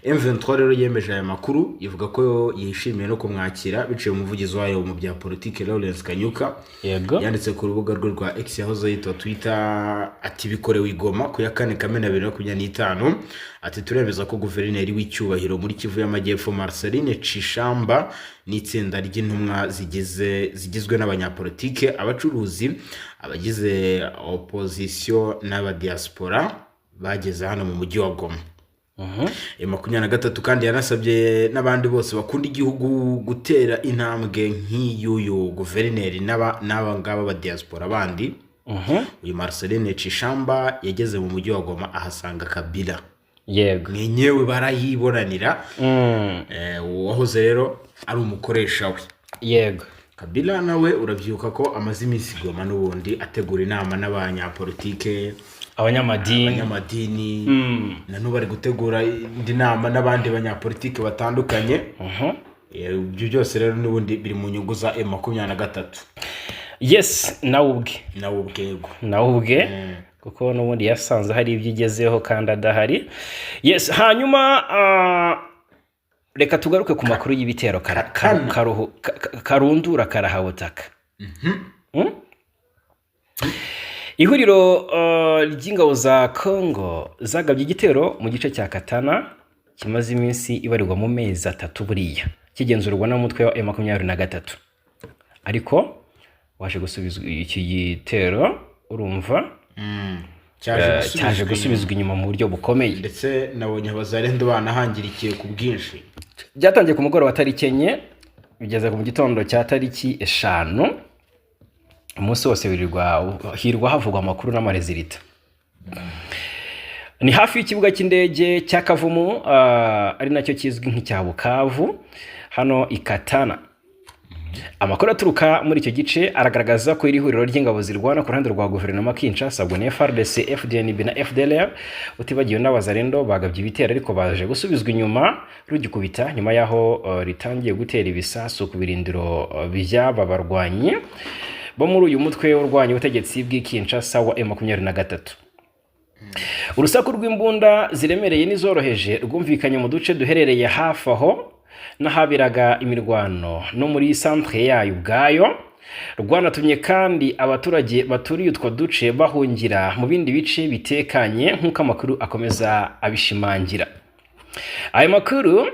M23 rero yemeje aya makuru ivuga ko yishimiye no kumwakira biciye mu muvugizi wayo mu bya politike Lawrence Kanyuka. Yego yanditse ku rubuga rwe rwa X yahoze yitwa Twitter ati bikorewe Igoma ku ya 4 Kamena 2025 ati turemeza ko guverineri w'icyubahiro muri Kivu y'Amajyepfo Marceline Chishamba n'itsinda ry'intumwa zigizwe n'abanyapolitike abacuruzi abagize opposition n'abadiaspora bageze hano mu mujyi wa Goma. 23 kandi yanasabye n'abandi bose bakunda igihugu gutera intambwe nk'iyuyu guverineri n'aba ngaba ba diaspora bandi. Uyu Marceline Chishamba yageze mu mujyi wa Goma ahasanga Kabila. Yego nyewe barayibonanira. Wahoze rero ari umukoresha we. Yego Kabila nawe urabyuka ko amaze iminsi Goma n'ubundi ategura inama n'abanyapolitike abanyamadini nanu bari gutegura indi nama n'abandi banyapolitike batandukanye. Ibyo byose rero n'ubundi biri mu nyungu za M23. Yes nawe ubwe kuko n'ubundi yasanze hari ibyigezeho kandi adahari. Yes hanyuma reka tugaruke ku makuru y'ibitero karundura karahabutaka. Ihuriro ry'ingabo za Congo zagabye igitero mu gice cya Katana kimaze iminsi ibarirwa mu mezi 3 buriya kigenzurwa n'umutwe wa M23 ariko waje gusubizwa iki gitero urumva cyaje gusubizwa inyuma mu buryo bukomeye ndetse nabonye abazarendo banahangirikiye ku bwinshi. Byatangiye ku mugoroba wa tariki 4 bigeze mu gitondo cya tariki 5 umunsi wose hirwa havugwa amakuru n'amarezilita. Ni hafi y'ikibuga cy'indege cya Kavumu ari nacyo kizwi nk'icya Bukavu hano Ikatana. Amakuru aturuka muri icyo gice aragaragaza ko iri huriro ry'ingabo zirwana ku ruhande rwa guverinoma Kinshasa ubwo ni FARDC, FDNB na FDLR utibagiwe n'abazarendo bagabye ibitero ariko baje gusubizwa inyuma rugikubita nyuma yaho ritangiye gutera ibisasu ku birindiro by'aba barwanyi bo muri uyu mutwe urwanya ubutegetsi bw'Kinshasa wa M23. Urusaku rw'imbunda ziremereye n'izoroheje rwumvikanye mu duce duherereye hafi aho n'ahabiraga imirwano no muri centre yayo ubwayo, rwanatumye kandi abaturage baturiye utwo duce bahungira mu bindi bice bitekanye nk'uko amakuru akomeza abishimangira. Ayo makuru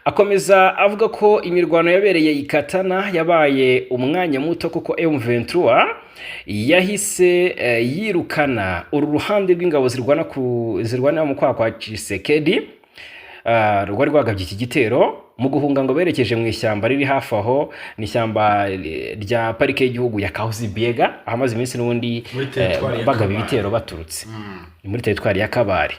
akomeza avuga ko imirwano yabereye i Katana yabaye umwanya muto kuko M23 yahise yirukana uru ruhande rw'ingabo zirwana mu kwa Tshisekedi rwari rwagabye iki gitero mu guhunga ngo berekeje mu ishyamba riri hafi aho, ni ishyamba rya parike y'igihugu ya Kahuzi-Biega ahamaze iminsi n'ubundi bagaba ibitero baturutse muri teritwari ya Kabare.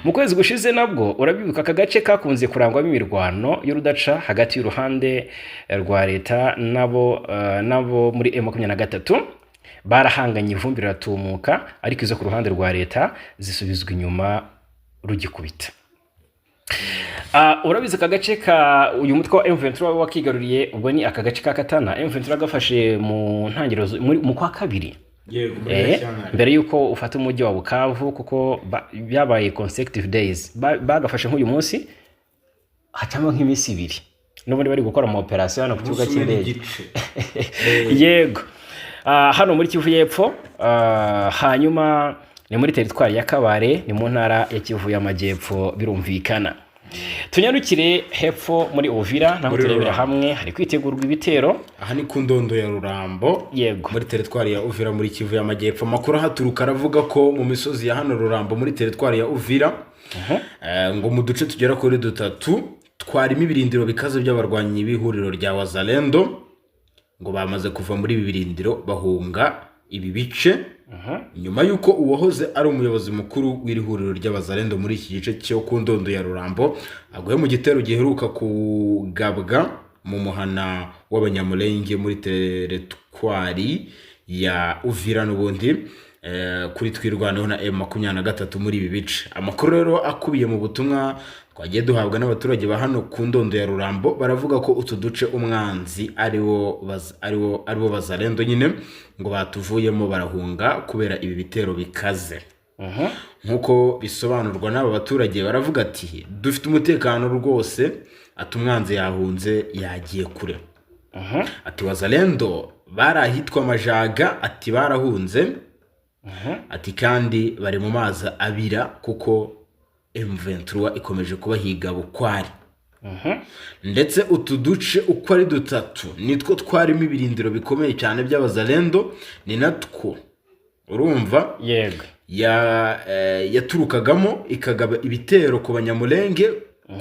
Mu kwezi gushize nabwo urabibuka aka gace kakunze kurangwamo imirwano y'urudaca hagati y'uruhande rwa leta nabo muri M23 barahanganye ivumbi riratumuka ariko izo ku ruhande rwa leta zisubizwa inyuma rugikubita. Urabizi aka gace ka uyu mutwe wa M23 wakigaruriye ubwo ni aka gace ka Katana M23 gafashe mu ntangiriro mu kwa kabiri. Mbere yuko ufata umujyi wa Bukavu kuko byabaye consecutive days bagafashe nk'uyu munsi hacamo nk'iminsi ibiri n'ubundi bari gukora mu operation hano ku kibuga cy'indege. Yego hano muri Kivu y'Epfo, hanyuma ni muri teritwari ya Kabare ni mu ntara ya Kivu y'Amajyepfo birumvikana. Tunyarukire hepfo muri Uvira naho turebera hamwe hari kwitegurwa ibitero. Aha ni ku ndondo ya Rurambo. Yego. Muri teritwari ya Uvira muri Kivu y'Amajyepfo. Amakuru haturuka aravuga ko mu misozi ya hano Rurambo muri teritwari ya Uvira ngo mu duce tugera kuri 3 twarimo ibirindiro bikaze by'abarwanyi b'ihuriro rya Wazalendo ngo bamaze kuva muri ibi birindiro bahunga ibi bice nyuma yuko uwahoze ari umuyobozi mukuru w'iri huriro ry'Abazalendo muri iki gice cyo ku ndondo ya Rurambo aguye mu gitero giheruka kugabwa mu muhana w'Abanyamulenge muri teritwari ya Uvira n'ubundi kuri twirwanaho na M23 muri ibi bice. Amakuru rero akubiye mu butumwa twagiye duhabwa n'abaturage ba hano ku ndondo ya Rurambo baravuga ko utu duce umwanzi aribo Bazalendo nyine ngo batuvuyemo barahunga kubera ibi bitero bikaze. Nkuko bisobanurwa n'aba baturage baravuga ati dufite umutekano rwose, ati umwanzi yahunze yagiye kure. Ati Wazalendo barahitwa Majaga, ati barahunze, ati kandi bari mu mazi abira kuko M23 ikomeje kubahiga bukwari. Ndetse utu duce uko ari 3 nitwo twarimo ibirindiro bikomeye cyane by'Abazalendo, ni natwo urumva yego yaturukagamo ikagaba ibitero ku Banyamulenge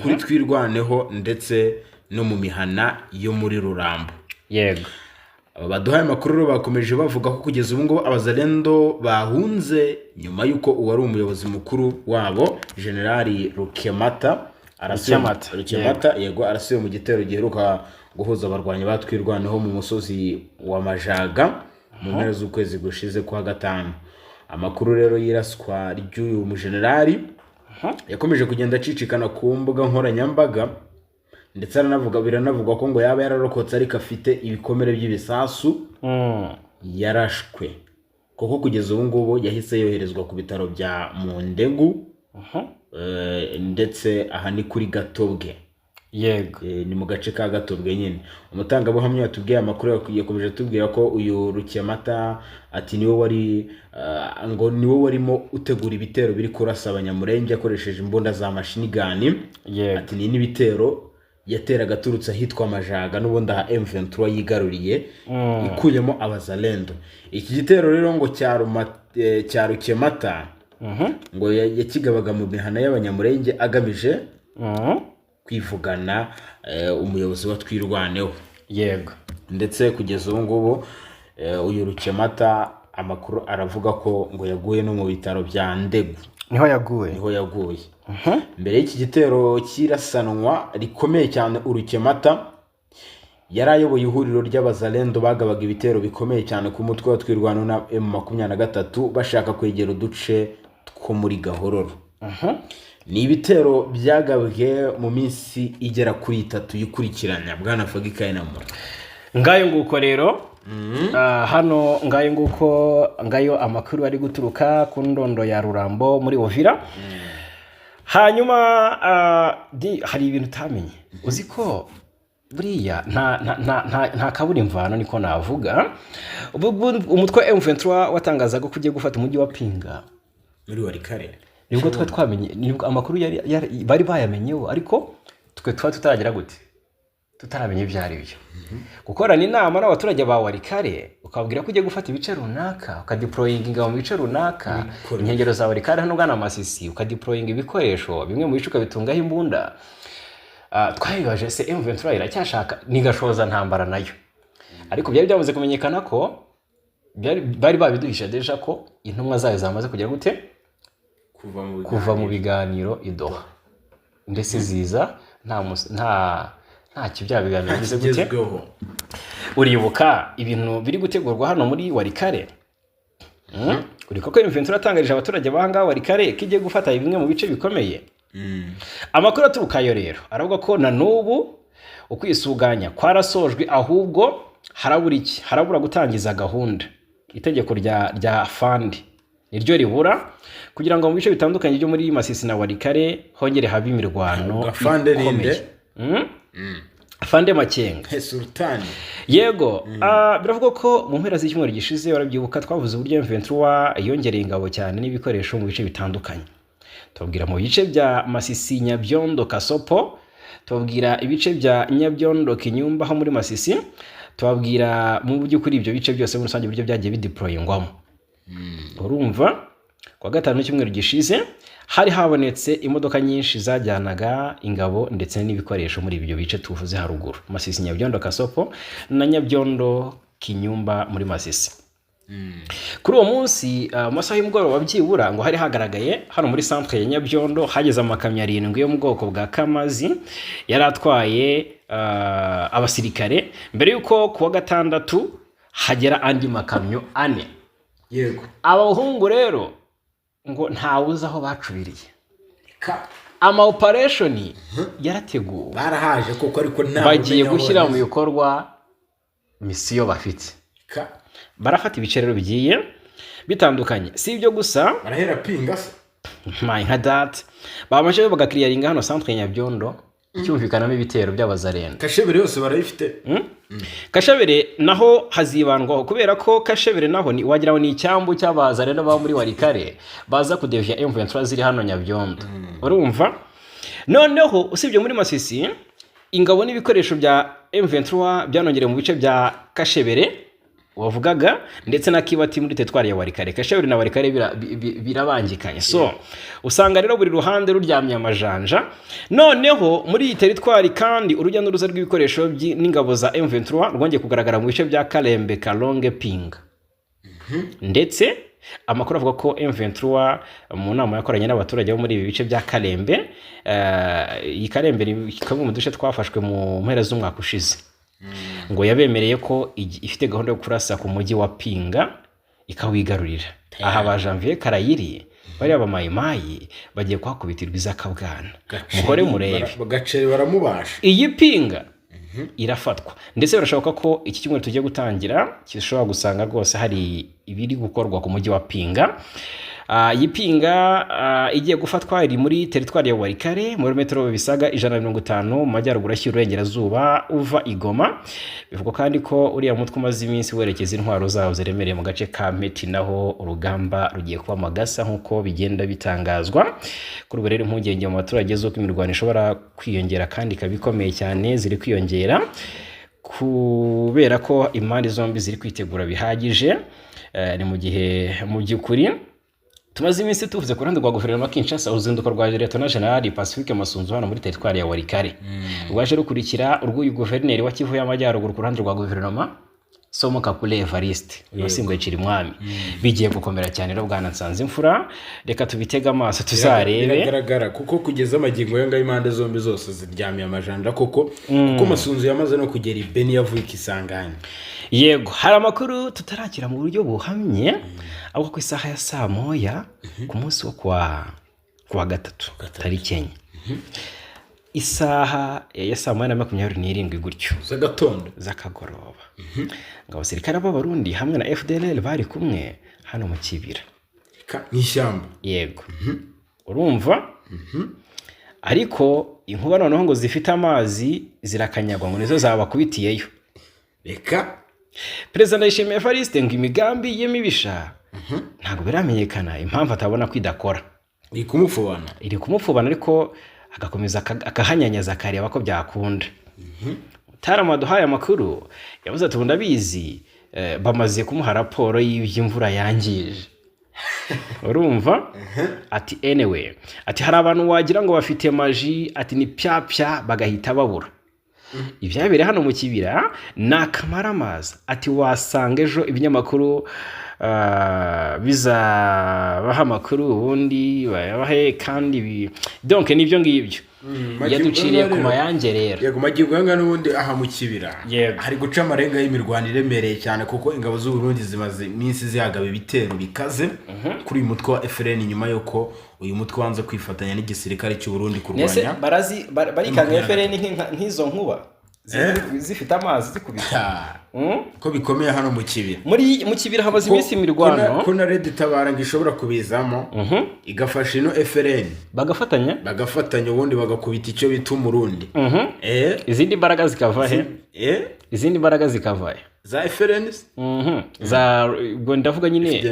kuri twirwaneho ndetse no mu mihana yo muri Rurambo. Yego. Abaduhaye amakuru bakomeje bavuga ko kugeza ubu ngo Abazalendo bahunze nyuma yuko uwari umuyobozi mukuru wabo Generali Rukemata yego arasuye mu gitero giheruka guhuza abarwanyi batwirwanaho mu musozi wa Majaga mu mpera z'ukwezi gushize kwa gatanu. Amakuru rero yiraswa ry'uyu mujenerali yakomeje kugenda acicikana ku mbuga nkoranyambaga ndetse biranavugwa ko ngo yaba yararokotse ariko afite ibikomere by'ibisasu yarashwe kuko kugeza ubu ngubu yahise yoherezwa ku bitaro bya Mundegu ndetse aha ni kuri Gatobwe. Yego. Ni mu gace ka Gatobwe nyine. Umutangabuhamya yatubwiye amakuru yakomeje tubwira ko uyu Rukemata ati niwe warimo utegura ibitero biri kurasa Abanyamulenge akoresheje imbunda za machine gun. Ati ni n'ibitero yatera gaturutse ahitwa Majaga n'ubundi aha M23 yigaruriye ikuyemo Abazalendo. Iki gitero rero ngo cya Rukemata ngo yakigabaga mu mihana y'Abanyamulenge agamije kwivugana umuyobozi wa twirwaneho. Yego. Ndetse kugeza ubu ngubu uyu Rukemata amakuru aravuga ko ngo yaguye no mu bitaro bya Ndegu. Niho yaguye. Mbere y'iki gitero kirasanwa rikomeye cyane Urukemata yari ayoboye ihuriro ry'abazalendo bagabaga ibitero bikomeye cyane ku mutwe wa twirwano na M23 bashaka kwegera uduce two muri Gahororo. Ni ibitero byagabwe mu minsi igera kuri 3 yikurikiranya bwana Fagikaye Namura. Ngayo nguko rero hano ngayo amakuru ari guturuka ku ndondo ya Rurambo muri Uvira. Hanyuma hari ibintu utamenye. Uzi ko buriya nta kabura imvano niko navuga. Umutwe M23 watangazaga ko ugiye gufata umujyi wa Pinga muri Warikare. Nibwo twamenye, nibwo amakuru bari bayamenyeho, ariko tutaragira gute, tutaramenya ibyo ari byo. Gukorana inama n'abaturage ba Warikare ukabwira ko ugiye gufata ibice runaka, ukadeploying ingabo mu bice runaka, inkengero za Warikare hano bwana Masisi, ukadeploying ibikoresho bimwe mu bice ukabitungaho imbunda. Twayibaje se M23 iracyashaka nigashoza ntambara nayo, ariko byari byamaze kumenyekana ko bari babiduhisha deja ko intumwa zayo zamaze kugera gute kuva mu biganiro i Doha, ndetse ziza nta kibya biganiro bize gute. Uribuka ibintu biri gutegurwa hano muri Warikare? Uriko ko M23 atangarije abaturage bahanga Warikare kigiye gufata bimwe mu bice bikomeye. Amakuru aturukayo rero aravuga ko na nubu ukwisuganya kwarasojwe, ahubwo harabura gutangiza gahunda. Itegeko rya fandi niryo ribura kugira ngo mu bice bitandukanye byo muri Masisi na Warikare hongere habe imirwano ikomeye. Fande Makenga Sultani. Yego, biravuga ko mu mpera z'icyumweru gishize warabyibuka twavuze uburyo M23 yongereye ingabo cyane n'ibikoresho mu bice bitandukanye. Tubwira mu bice bya Masisi, Nyabyondo, Kasopo, tubwira ibice bya Nyabyondo, Kinyumba ho muri Masisi, tubabwira mu buryo kuri ibyo bice byose muri rusange buryo byagiye bideployingwamo. Urumva kwa gatanu cy'umweru gishize hari habonetse imodoka nyinshi zajyanaga ingabo ndetse n'ibikoresho muri ibyo bice tuvuze haruguru, Masisi, Nyabyondo, Kasopo na Nyabyondo, Kinyumba muri Masisi. Kuri uwo munsi masaha y'umugoroba byibura ngo hari hagaragaye hano muri centre ya Nyabyondo hageze amakamyo 7 yo mu bwoko bwa Kamazi yari atwaye abasirikare, mbere yuko kuwa gatandatu hagera andi makamyo 4. Yego, abahungu rero ngo ntawuza aho bacubiriye. Ama operation yarateguwe, barahaje koko, ariko nta bagiye gushyira mu bikorwa misiyo bafite. Barafata ibice rero bigiye bitandukanye, si ibyo gusa barahera Pinga se nka that bamaje bagakiriyaringa hano centre ya Nyabyondo cyumvikanamo ibitero by'abazarenda. Kashebere yose barayifite. Kashebere naho hazibandwaho kubera ko Kashebere naho ni wagiraho ni icyambu cy'abazarenda ba muri Warikare baza kudevya M23 ziri hano Nyabyondo. Urumva? Noneho usibye muri Masisi ingabo n'ibikoresho bya M23 byanongereye mu bice bya Kashebere wavugaga, ndetse na Kibati muri tetwari ya Warikare. Kashebere na Warikare birabangikanye, so usanga rero buri ruhande ruryamye amajanja. Noneho muri iyi teritwari kandi urujya n'uruza rw'ibikoresho n'ingabo za M23 rwongeye kugaragara mu bice bya Kalembe, Kalonge, Pinga. Ndetse amakuru avuga ko M23 mu nama yakoranye n'abaturage bo muri ibi bice bya Kalembe, iyi Kalembe ni kamwe mu duce twafashwe mu mpera z'umwaka ushize, ngo yabemereye ko ifite gahunda yo kurasa ku mujyi wa Pinga ikawigarurira. Aha ba Janvier Karayiri bari abamayimayi bagiye kuhakubitirwa izakabwana. Muhore murebe bagacere baramubasha. Iyi Pinga irafatwa, ndetse birashoboka ko iki cyumweru tugiye gutangira kishobora gusanga rwose hari ibiri gukorwa ku mujyi wa Pinga. Iyi Pinga igiye gufatwa iri muri teritwari ya Warikare muri metero bisaga 150 mu majyaruguru ashyira urengerazuba uva Igoma. Bivuga kandi ko uriya mutwe umaze iminsi werekeza intwaro zawo ziremereye mu gace ka Meti, naho urugamba rugiye kuba magasa nkuko bigenda bitangazwa. Kuri ubu rero impungenge mu baturage zo kwimirwana ishobora kwiyongera kandi kabikomeye cyane ziri kwiyongera kubera ko impande zombi ziri kwitegura bihagije. Ni mu gihe mu by'ukuri tumaze iminsi tuvuze ku ruhande rwa guverinoma Kinshasa uzinduko rwa Lieutenant General Pacifique Masunzu hano muri teritwari ya Warikare rwaje rukurikira urw'uyu guverineri wa Kivu y'Amajyaruguru ku ruhande rwa guverinoma Somo Kakule Evariste wasimbuye Cirimwami bigiye gukomera cyane rero bwana Nsanzimfura reka tubitega amaso tuzarebe biragaragara kuko kugeza amagingo yanga impande zombi zose ziryamiye amajanja kuko Masunzu yamaze no kugera ibeni yavuye ikisanganye. Yego hari amakuru tutarakira mu buryo buhamye ahubwo ku isaha ya saa moya ku munsi wo kuwa gatatu tariki enye isaha ya saa moya na 27 gutyo z'agatondo z'akagoroba ngo abasirikare b'Abarundi hamwe na FDLR bari kumwe hano mu Kibira n'ishyamba. Yego urumva ariko inkuba noneho ngo zifite amazi zirakanyagwa ngo nizo zabakubitiyeyo. Reka Perezida Ndayishimiye Evariste ngo imigambi ye mibisha ntabwo biramenyekana impamvu atabona kwidakora. Iri kumufubana ariko agakomeza akahanyanyaza akareba ko byakunda. Mutarama duhaye amakuru yavuze ati ndabizi bamaze kumuha raporo y'iby'imvura yangije. Urumva ati anyway ati hari abantu wagira ngo bafite maji ati ni pyapya bagahita babura. Ibyabere hano mu Kibira nakamaramaza ati wasanga ejo ibinyamakuru bizabaha amakuru ubundi bayabahe kandi donc nibyo ngibyo yaduciriye ku mayange rero. Yego magingo yanga n'ubundi aha mu Kibira hari guca amarenga y'imirwano iremereye cyane kuko ingabo z'u Burundi zimaze iminsi zihagaba ibitero bikaze kuri uyu mutwe wa FRN nyuma yuko uyu mutwe wanze kwifatanya n'igisirikare cy'u Burundi kurwanya barikanga FRN nk'izo nkuba zifite amazi zikubita ko bikomeye hano mu Kibira. Mu Kibira habaze iminsi imirwano ko na Red Tabara ngishobora kubizamo igafasha ino FRN bagafatanya ubundi bagakubita icyo bita umurundi. Izindi mbaraga zikava he? Izindi mbaraga zikava he? Za FRN za ubwo ndavuga nyine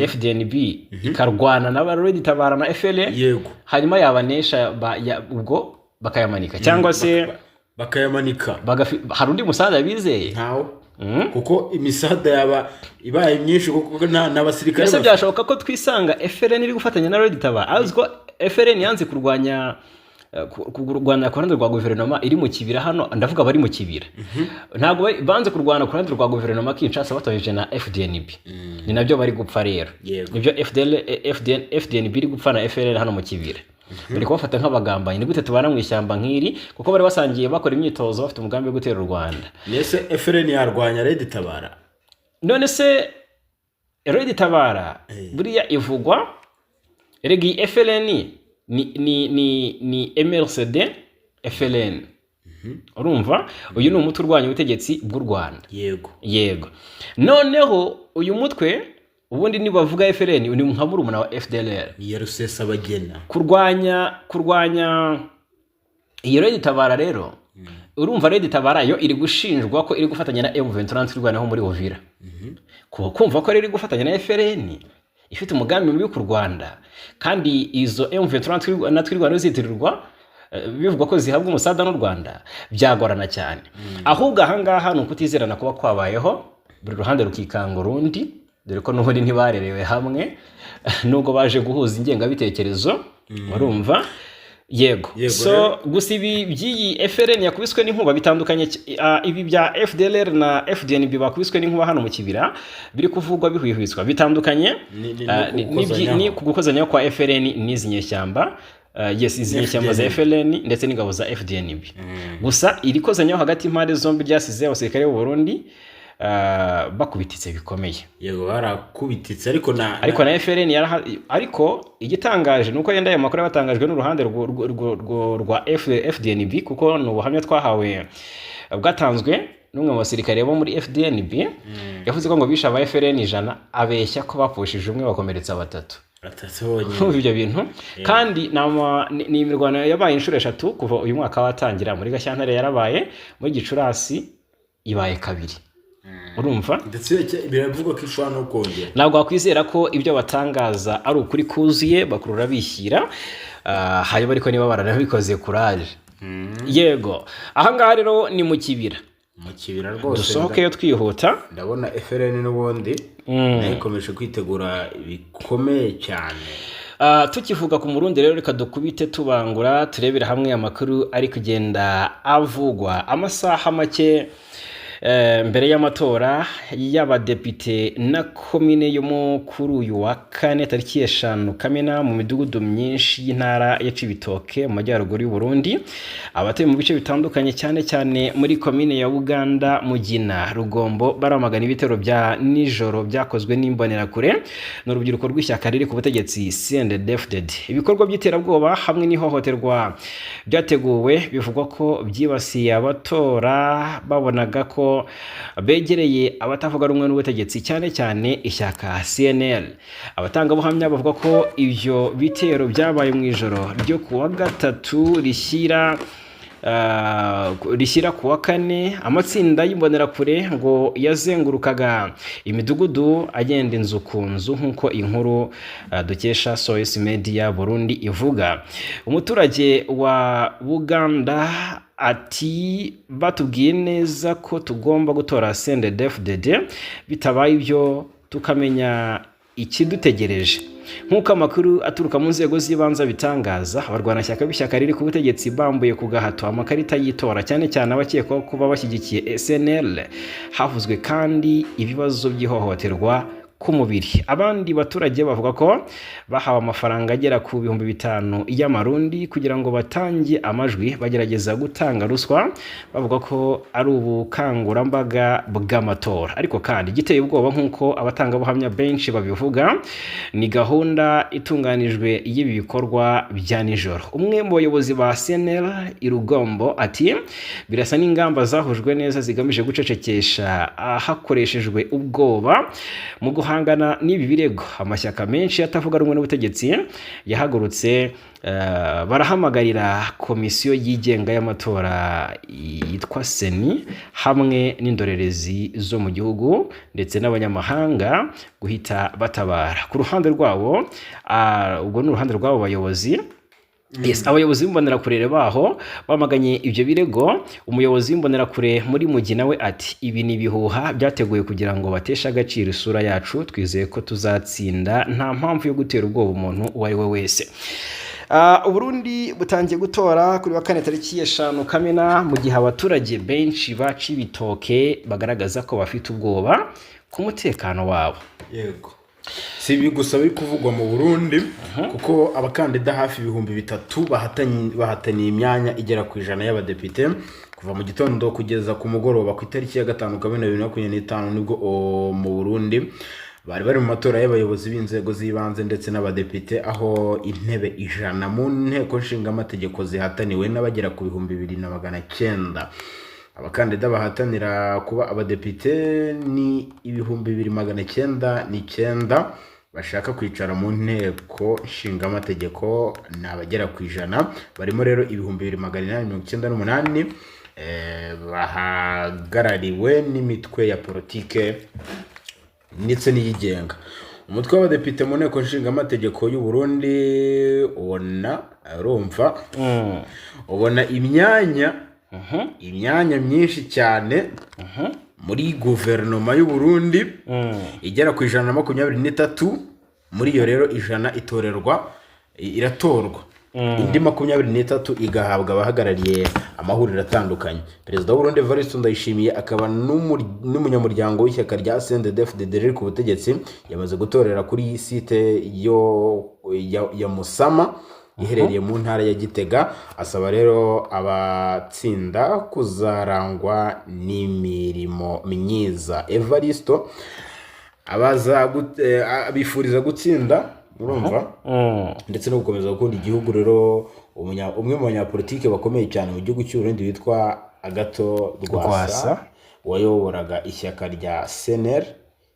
FDNB ikarwana na Red Tabara na FRN. Yego hanyuma yabanesha ubwo bakayamanika cyangwa se bakayamanika hari undi musada bizeye ntawo kuko imisada yaba ibaye myinshi kuko n'abasirikare bose byashoboka ko twisanga FRN iri gufatanya na Red Tabara aziko FRN yanze kurwanya ku ruhande rwa guverinoma iri mu Kibira hano ndavuga bari mu Kibira ntabwo banze kurwana ku ruhande rwa guverinoma Kinshasa batoheje na FDNB ni nabyo bari gupfa rero nibyo FDNB iri gupfa na FRN hano mu Kibira bari kubafata nk'abagambanyi. Ni gute tubana mu ishyamba nk'iri kuko bari basangiye bakora imyitozo bafite umugambi wo gutera u Rwanda. Nese FRN yarwanya Red Tabara none se Red Tabara buriya ivugwa regi FRN ni MRCD FRN. Urumva uyu ni umutwe urwanya ubutegetsi bw'u Rwanda. Yego noneho uyu mutwe ubundi nibavuga FRN ni nka murumuna wa FDLR ya Rusesabagina kurwanya iyo Red Tabara rero. Urumva Red Tabara yo iri gushinjwa ko iri gufatanya na M23 rwanaho muri Uvira. Kumva ko iri gufatanya na FRN ifite umugambi mubi ku Rwanda kandi izo M23 natwirwana zitirirwa bivugwa ko zihabwa umusada n'u Rwanda byagorana cyane. Ahubwo ahangaha n'ukutizerana kuba kwabayeho buri ruhande rukikanga urundi dore ko n'ubundi ntibarerewe hamwe nubwo baje guhuza ingengabitekerezo. Urumva yego so gusa ibi by'iyi FRN yakubiswe n'inkuba bitandukanye. Ibi bya FDLR na FDNB bakubiswe n'inkuba hano mu Kibira biri kuvugwa bihwihwiswa bitandukanye ni kugukozanya kwa FRN n'izi nyeshyamba. Izi nyeshyamba za FRN ndetse n'ingabo za FDNB gusa iri kozanyaho hagati impande zombi ryasize abasirikare b'u Burundi bakubititse bikomeye. Yego barakubititse ariko na FRN ariko igitangaje nuko yenda ayo makuru batangajwe n'uruhande rwa FDNB kuko n'ubuhamya twahawe bwatanzwe n'umwe mu basirikare bo muri FDNB yavuze ko ngo bisha aba FRN 100 abeshya ko bapfushije umwe bakomeretsa batatu. Ibyo bintu kandi ni imirwano yabaye inshuro 3 kuva uyu mwaka watangira. Muri Gashyantare yarabaye, muri Gicurasi ibaye kabiri. Urumva ndetse biravuga ko ishwana no kongera. Ntabwo wakwizera ko ibyo batangaza ari ukuri kuzuye bakurura bishyira hanyuma ariko niba baranabikoze courage. Yego ahangaha rero ni mu Kibira rwose dusohokeyo twihuta. Ndabona FRN n'ubundi nayikomeje kwitegura bikomeye cyane. Tukivuga ku Murundi rero reka dukubite tubangura turebera hamwe amakuru ari kugenda avugwa amasaha make mbere y'amatora y'abadepite na komine yo kuri uyu wa kane tariki ya 5 Kamena mu midugudu myinshi y'intara ya Cibitoke mu majyaruguru y'u Burundi. Abatuye mu bice bitandukanye cyane cyane muri komine ya Buganda, Mugina, Rugombo baramagana ibitero bya nijoro byakozwe n'imbonerakure n'urubyiruko rw'ishyaka riri ku butegetsi CNDD-FDD. Ibikorwa by'iterabwoba hamwe n'ihohoterwa byateguwe bivugwa ko byibasiye abatora babonaga ko begereye abatavuga rumwe n'ubutegetsi cyane cyane ishyaka CNL. Abatangabuhamya bavuga ko ibyo bitero byabaye mu ijoro ryo kuwa gatatu rishyira kuwa kane. Amatsinda y'imbonerakure ngo yazengurukaga imidugudu agenda inzu ku nzu nk'uko inkuru dukesha SOS Media Burundi ivuga. Umuturage wa Buganda ati batubwiye neza ko tugomba gutora CNDD-FDD, bitabaye ibyo tukamenya ikidutegereje. Nk'uko amakuru aturuka mu nzego z'ibanze bitangaza, abarwanashyaka b'ishyaka riri ku butegetsi bambuye ku gahato amakarita y'itora cyane cyane abakekwaho kuba bashyigikiye SNL. Havuzwe kandi ibibazo by'ihohoterwa ku mubiri. Abandi baturage bavuga ko bahawe amafaranga agera ku 5,000 y'amarundi kugira ngo batange amajwi bagerageza gutanga ruswa, bavuga ko ari ubukangurambaga bw'amatora. Ariko kandi giteye ubwoba nk'uko abatangabuhamya benshi babivuga, ni gahunda itunganijwe y'ibi bikorwa bya nijoro. Umwe mu bayobozi ba CNL i Rugombo ati birasa n'ingamba zahujwe neza zigamije gucecekesha hakoreshejwe ubwoba. Mu guhangana n'ibi birego, amashyaka menshi atavuga rumwe n'ubutegetsi yahagurutse barahamagarira komisiyo yigenga y'amatora yitwa Seni hamwe n'indorerezi zo mu gihugu ndetse n'abanyamahanga guhita batabara. Ku ruhande rwabo, ubwo ni uruhande rw'abo bayobozi. Yes, abayobozi b'imbonerakure baho bamaganye ibyo birego. Umuyobozi w'imbonerakure muri Mugina we ati ibi ni ibihuha byateguye kugira ngo bateshe agaciro isura yacu, twizeye ko tuzatsinda, nta mpamvu yo gutera ubwoba umuntu uwo ari we wese. Uburundi butangiye gutora kuri wa kane tariki ya 5 Kamena, mu gihe abaturage benshi ba Cibitoke bagaragaza ko bafite ubwoba ku mutekano wabo. Yego, si ibi gusa biri kuvugwa mu Burundi, kuko abakandida hafi 3,000 bahataniye imyanya igera ku 100 y'abadepite kuva mu gitondo kugeza ku mugoroba ku itariki ya 5 Kamena 2025 nibwo mu Burundi bari mu matora y'abayobozi b'inzego z'ibanze ndetse n'abadepite, aho intebe 100 mu nteko nshingamategeko zihataniwe n'abagera ku 2,900. Abakandida bahatanira kuba abadepite ni 2,909 bashaka kwicara mu nteko nshingamategeko n'abagera ku 100. Barimo rero 2,898 bahagarariwe n'imitwe ya politike ndetse n'iyigenga. Umutwe w'abadepite mu nteko nshingamategeko y'u Burundi ubona imyanya myinshi cyane muri guverinoma y'u Burundi igera ku 123. Muri iyo rero 100 iratorwa, indi 23 igahabwa abahagarariye amahuriro atandukanye. Perezida w'u Burundi Evariste Ndayishimiye akaba n'umunyamuryango w'ishyaka rya CNDD-FDD riri ku butegetsi yamaze gutorera kuri site ya Musama iherereye mu ntara ya Gitega. Asaba rero abatsinda kuzarangwa n'imirimo myiza. Evariste abifuriza gutsinda, urumva, ndetse no gukomeza gukunda igihugu. Rero umwe mu banyapolitike bakomeye cyane mu gihugu cy'u Burundi witwa Agathon Rwasa wayoboraga ishyaka rya CNL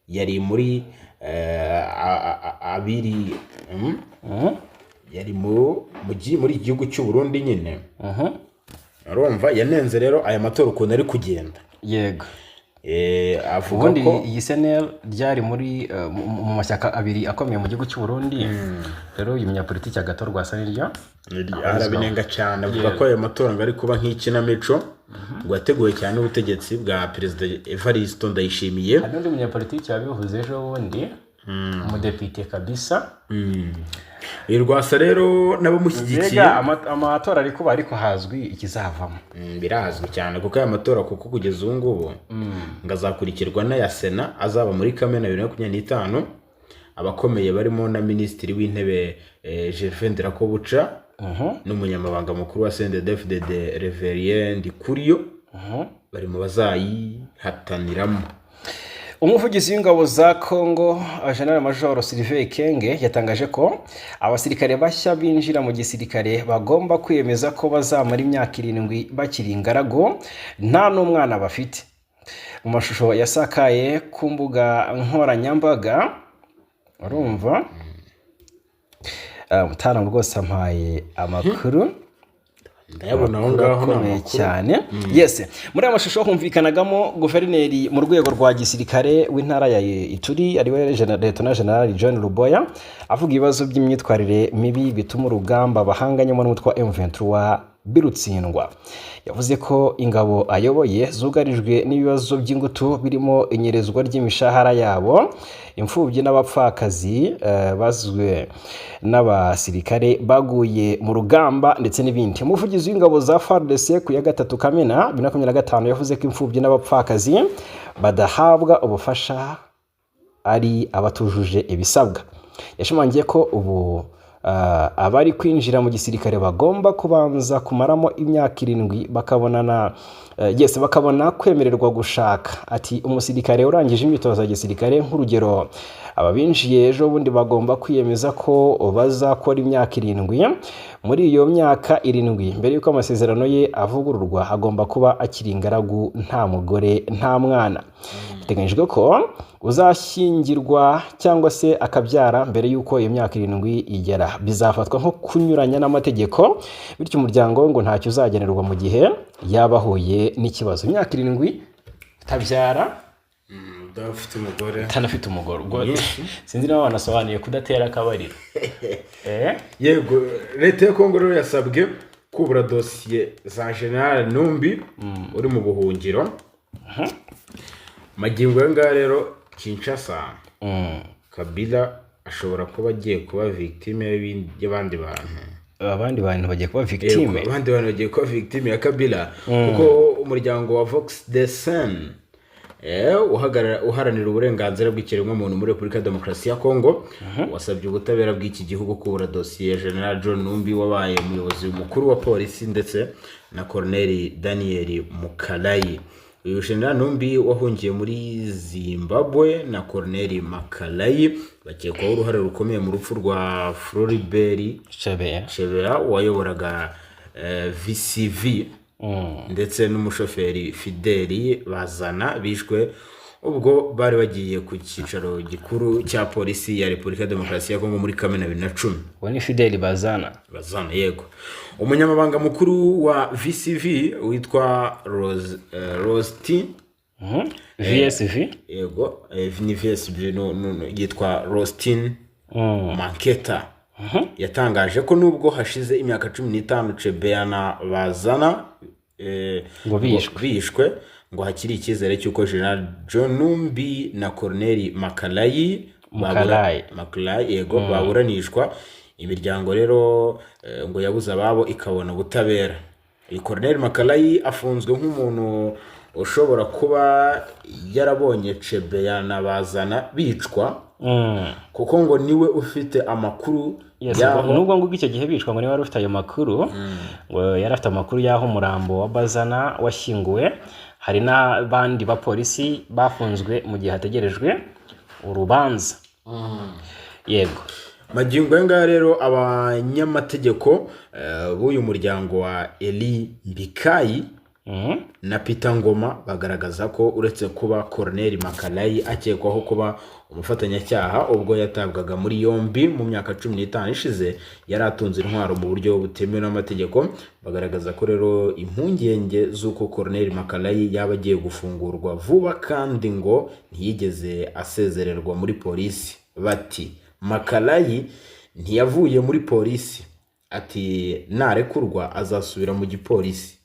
yari muri muri igihugu cy'u Burundi nyine. Urumva, yanenze rero aya matora ukuntu ari kugenda. Yego, avuga ko iyi CNL ryari muri mu mashyaka abiri akomeye mu gihugu cy'u Burundi. Rero uyu munyapolitiki Agathon Rwasa niryo arabinenga cyane, avuga ko aya matora ngo ari kuba nk'ikinamico ngo yateguwe cyane ubutegetsi bwa Perezida Evariste Ndayishimiye. Hari n'undi munyapolitiki yabivuze ejo bundi umudepite kabisa. Rwasa rero n'abamushyigikiye mbega amatora ariko hazwi ikizavamo. birazwi cyane kuko aya matora kuko kugeza ubu ngubu ngo azakurikirwa n'aya sena azaba muri Kamena 2025. Abakomeye barimo na minisitiri w'intebe Gervais Ndirakobuca n'umunyamabanga mukuru wa CNDD-FDD Reverien Ndikuriyo bari mu bazayihataniramo. Umuvugizi w'ingabo za Congo General Major Sylvain Ekenge yatangaje ko abasirikare bashya binjira mu gisirikare bagomba kwiyemeza ko bazamara imyaka 7 bakiri ingaragu nta n'umwana bafite. Mu mashusho yasakaye ku mbuga nkoranyambaga urumva mutana rwose ampaye amakuru ndayabona aho ngaho namakuru cyane. Yes, muri amashusho humvikanagamo guverineri mu rwego rwa gisirikare w'intara ya Ituri ariwe Lieutenant General John Ruboya avuga ibibazo by'imyitwarire mibi bituma urugamba bahanganyemo n'umutwe wa M23 birutsindwa. Yavuze ko ingabo ayoboye zugarijwe n'ibibazo by'ingutu birimo inyerezwa ry'imishahara yabo, imfubyi n'abapfakazi bazwe n'abasirikare baguye mu rugamba ndetse n'ibindi. Umuvugizi w'ingabo za FARDC ku ya 3 Kamena 2025 yavuze ko imfubyi n'abapfakazi badahabwa ubufasha ari abatujuje ibisabwa. Yashimangiye ko ubu abari kwinjira mu gisirikare bagomba kubanza kumaramo imyaka 7 bakabona kwemererwa gushaka. Ati umusirikare urangije imyitozo ya gisirikare nk'urugero ababinjiye ejo bundi bagomba kwiyemeza ko bazakora imyaka 7. Muri iyo myaka 7 mbere yuko amasezerano ye avugururwa agomba kuba akiri ingaragu nta mugore nta mwana. Biteganyijwe ko uzashyingirwa cyangwa se akabyara mbere yuko iyo myaka 7 igera bizafatwa nko kunyuranya n'amategeko, bityo umuryango ngo ntacyo uzagenerwa mu gihe yabahuye n'ikibazo. Imyaka 7 tabyara tanafite umugore sinzi nawe wanasobanuye kudatera akabariro. Yego, leta ya Kongo rero yasabwe kubura dosiye za General Numbi uri mu buhungiro. Magingo y'anga rero Kinshasa Kabila ashobora kuba agiye kuba victime y'abandi bantu. Abandi bantu bagiye kuba victime. Abandi bantu bagiye kuba victime ya Kabila kuko umuryango wa Vox des Sans uharanira uburenganzira bw'ikiremwamuntu muri Repubulika ya Demokarasi ya Kongo wasabye ubutabera bw'iki gihugu kubura dosiye ya General John Numbi wabaye umuyobozi mukuru wa polisi ndetse na Colonel Daniel Mukalayi. Uyu General Numbi wahungiye muri Zimbabwe na Colonel Makalayi bakekwaho uruhare rukomeye mu rupfu rwa Floribert Chebeya wayoboraga VCV ndetse n'umushoferi Fideli Bazana bishwe ubwo bari bagiye ku cyicaro gikuru cya polisi ya Repubulika ya Demokarasi ya Kongo muri Kamena 2010. Uwo ni Fideli Bazana Yego. Umunyamabanga mukuru wa VCV witwa Rosti VSV yego ni VSV yitwa Rostin Manketa yatangaje ko nubwo hashize imyaka 15 Chebeya na Bazana ngo bishwe ngo hakiri icyizere cy'uko General John Numbi na Colonel Makalayi yego baburanishwa. Imiryango rero ngo yabuze ababo ikabona ubutabera. Colonel Makalayi afunzwe nk'umuntu ushobora kuba yarabonye Chebeya na Bazana bicwa kuko ngo niwe ufite amakuru nubwo ngo icyo gihe bicwa ngo niwe wari ufite ayo makuru ngo yari afite amakuru y'aho umurambo wa Bazana washyinguwe. Hari n'abandi bapolisi bafunzwe mu gihe hategerejwe urubanza. Yego, magingo y'anga rero abanyamategeko b'uyu muryango wa Eli Mbikayi na Peter Ngoma bagaragaza ko uretse kuba Colonel Makalayi akekwaho kuba umufatanyacyaha ubwo yatabwaga muri yombi mu myaka 15 ishize yari atunze intwaro mu buryo butemewe n'amategeko. Bagaragaza ko rero impungenge z'uko Colonel Makalayi yaba agiye gufungurwa vuba kandi ngo ntiyigeze asezererwa muri polisi. Bati Makalayi ntiyavuye muri polisi, ati narekurwa azasubira mu gipolisi.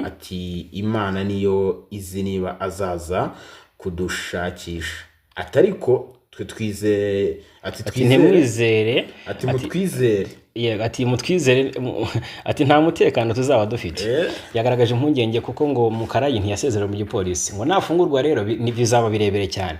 Ati Imana niyo izi niba azaza kudushakisha. Atariko twe twizeye ati ntimwizere ati mutwizere yego ati mutwizere ati nta mutekano tuzaba dufite yagaragaje impungenge kuko ngo Mukarayi ntiyasezerera mu gipolisi ngo nafungurwa rero bizaba birebere cyane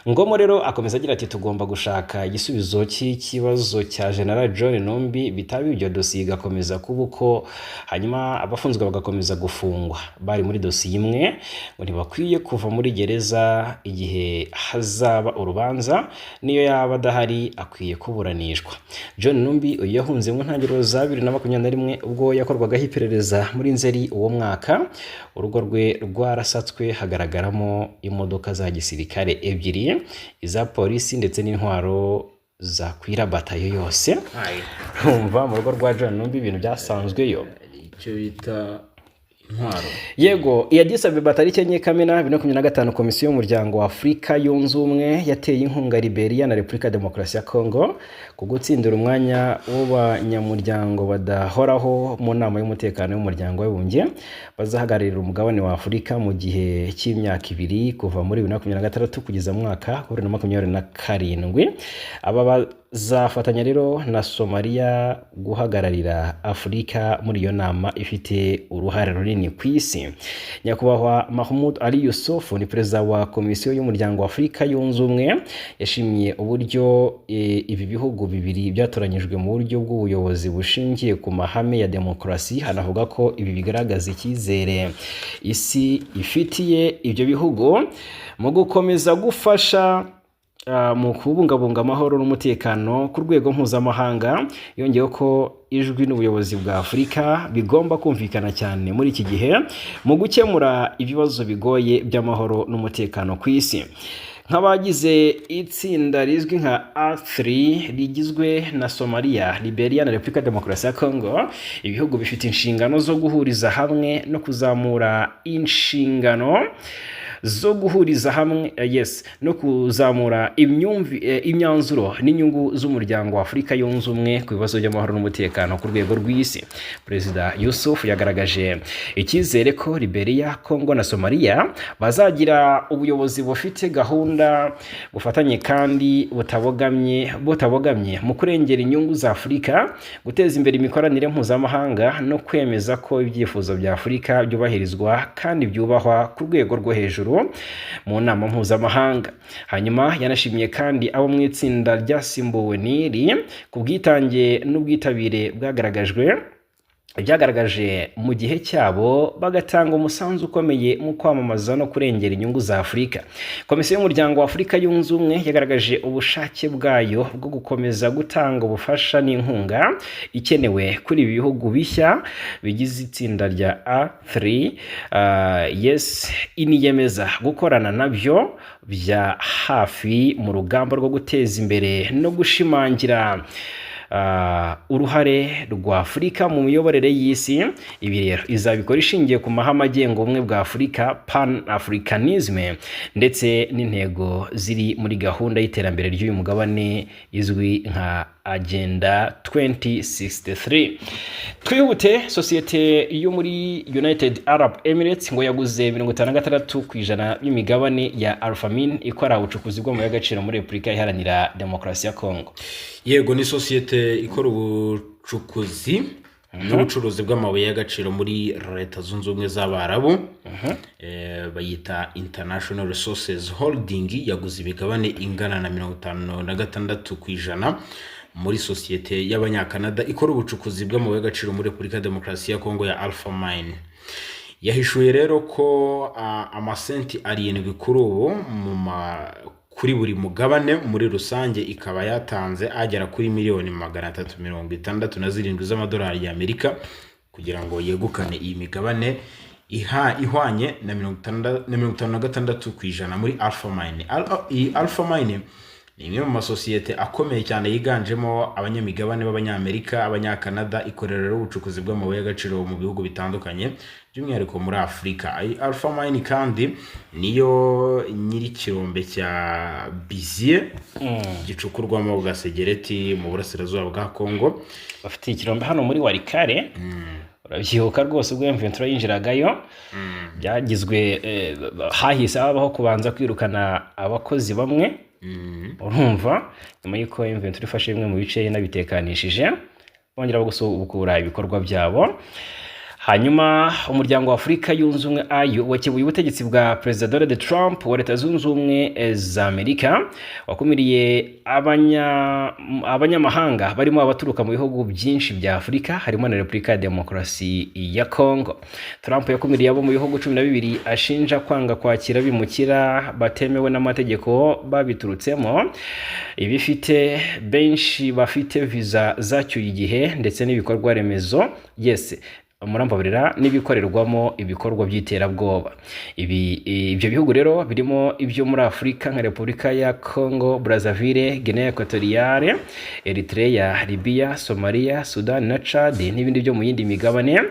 ngomo rero akomeza agira ati tugomba gushaka igisubizo cy'ikibazo cya General John Numbi bitaba ibyo dosiye igakomeza kuba uko hanyuma abafunzwe bagakomeza gufungwa bari muri dosiye imwe ngo ntibakwiye kuva muri gereza igihe hazaba urubanza niyo yaba adahari akwiye kuburanishwa. John Numbi yahunze mu ntangiriro za 2021 ubwo yakorwagaho iperereza muri Nzeri uwo mwaka urugo rwe rwarasatswe hagaragaramo imodoka za gisirikare ebyiri iza polisi ndetse n'intwaro za kwira batayo yose. Urumva mu rugo rwa John Numbi ibintu byasanzweyo icyo bita intwaro. Yego Addis Abeba tariki enye Kamena 2025 komisiyo y'umuryango wa Afurika yunze ubumwe yateye inkunga Liberia na Repubulika Demokarasi ya Congo ku gutsindira umwanya w'abanyamuryango badahoraho mu nama y'umutekano y'umuryango w'abibumbye bazahagararira umugabane wa Afurika mu gihe cy'imyaka 2 kuva muri 2026 kugeza mu mwaka wa 2027. Aba zafatanya rero na Somalia guhagararira Afurika muri iyo nama ifite uruhare runini ku isi. Nyakubahwa Mahmoud Ali Yusuf ni perezida wa komisiyo y'umuryango wa Afurika yunze ubumwe yashimiye uburyo ibi bihugu bibiri byatoranyijwe mu buryo bw'ubuyobozi bushingiye ku mahame ya demokarasi. Hanavuga ko ibi bigaragaza icyizere isi ifitiye ibyo bihugu mu gukomeza gufasha mu kubungabunga amahoro n'umutekano ku rwego mpuzamahanga. Yongeyeho ko ijwi n'ubuyobozi bwa Afurika bigomba kumvikana cyane muri iki gihe mu gukemura ibibazo bigoye by'amahoro n'umutekano ku isi. Nk'abagize itsinda rizwi nka A3 rigizwe na Somalia, Liberia na Repubulika Demokarasi ya Congo, ibihugu bifite inshingano zo guhuriza hamwe no kuzamura inshingano zo guhuriza hamwe no kuzamura imyanzuro n'inyungu z'umuryango wa Afurika yunze ubumwe ku bibazo by'amahoro n'umutekano ku rwego rw'isi. Perezida Yusuf yagaragaje icyizere ko Liberia, Congo na Somalia bazagira ubuyobozi bufite gahunda bufatanye kandi butabogamye mu kurengera inyungu za Afurika, guteza imbere imikoranire mpuzamahanga no kwemeza ko ibyifuzo bya Afurika byubahirizwa kandi byubahwa ku rwego rwo hejuru mu nama mpuzamahanga. Hanyuma yanashimiye kandi abo mu itsinda ryasimbuwe n'iri ku bwitange n'ubwitabire byagaragaje mu gihe cyabo bagatanga umusanzu ukomeye mu kwamamaza no kurengera inyungu za Afurika. Komisiyo y'umuryango wa Afurika yunze ubumwe yagaragaje ubushake bwayo bwo gukomeza gutanga ubufasha n'inkunga ikenewe kuri ibi bihugu bishya bigize itsinda rya A3. Iniyemeza gukorana nabyo bya hafi mu rugamba rwo guteza imbere no gushimangira uruhare rwa Afurika mu miyoborere y'isi. Ibi rero izabikora ishingiye ku mahame agenga ubumwe bwa Afurika, Pan-Africanisme, ndetse n'intego ziri muri gahunda y'iterambere ry'uyu mugabane izwi nka Agenda 2063. Twihute, sosiyete yo muri United Arab Emirates ngo yaguze 56% y'imigabane ya Alphamin ikora ubucukuzi bwo mu y'agaciro muri Repubulika Iharanira Demokarasi ya Congo. Yego ni sosiyete ikora ubucukuzi n'ubucuruzi bw'amabuye y'agaciro muri Leta Zunze Ubumwe z'Abarabu. Bayita International Resources Holding, yaguze imigabane ingana na 56% muri sosiyete y'Abanyakanada ikora ubucukuzi bw'amabuye y'agaciro muri Repubulika Demokarasi ya Congo ya Alpha Mine. Yahishuye rero ko amasenti 7 kuri ubu kuri buri mugabane muri rusange ikaba yatanze agera kuri miliyoni 367 z'amadolari y'Amerika kugira ngo yegukane iyi migabane ihwanye na 56% muri Alpha Mine. Alpha Mine ni imwe mu masosiyete akomeye cyane yiganjemo abanyamigabane b'Abanyamerika, Abanyakanada, ikorera ubucukuzi bw'amabuye y'agaciro mu bihugu bitandukanye by'umwihariko muri Afurika. Alpha Mine kandi niyo nyiri kirombe cya Bizier gicukurwamo gasegereti mu burasirazuba bwa Congo. Bafite ikirombe hano muri Walikale. Urabyibuka rwose ubwo M23 yinjiragayo byagizwe hahise habaho kubanza kwirukana abakozi bamwe urumva nyuma y'uko M23 ifashe bimwe mu bice inabitekanishije bongera gusubukura ibikorwa byabo. Hanyuma umuryango wa Afurika yunze ubumwe AU wakebuye ubutegetsi bwa Perezida Donald Trump wa Leta Zunze Ubumwe za Amerika wakumiriye abanyamahanga barimo abaturuka mu bihugu byinshi bya Afurika harimo na Repubulika ya Demokarasi ya Congo. Trump yakumiriye abo mu bihugu 12 ashinja kwanga kwakira bimukira batemewe n'amategeko babiturutsemo, ibifite benshi bafite visa zacyuye igihe ndetse n'ibikorwa remezo murambaburira n'ibikorerwamo ibikorwa by'iterabwoba. Ibyo bihugu rero birimo ibyo muri Afurika nka Repubulika ya Congo Brazzaville, Guinea Equatoriale, Eritrea, Libya, Somalia, Sudan na Chad n'ibindi byo mu yindi migabane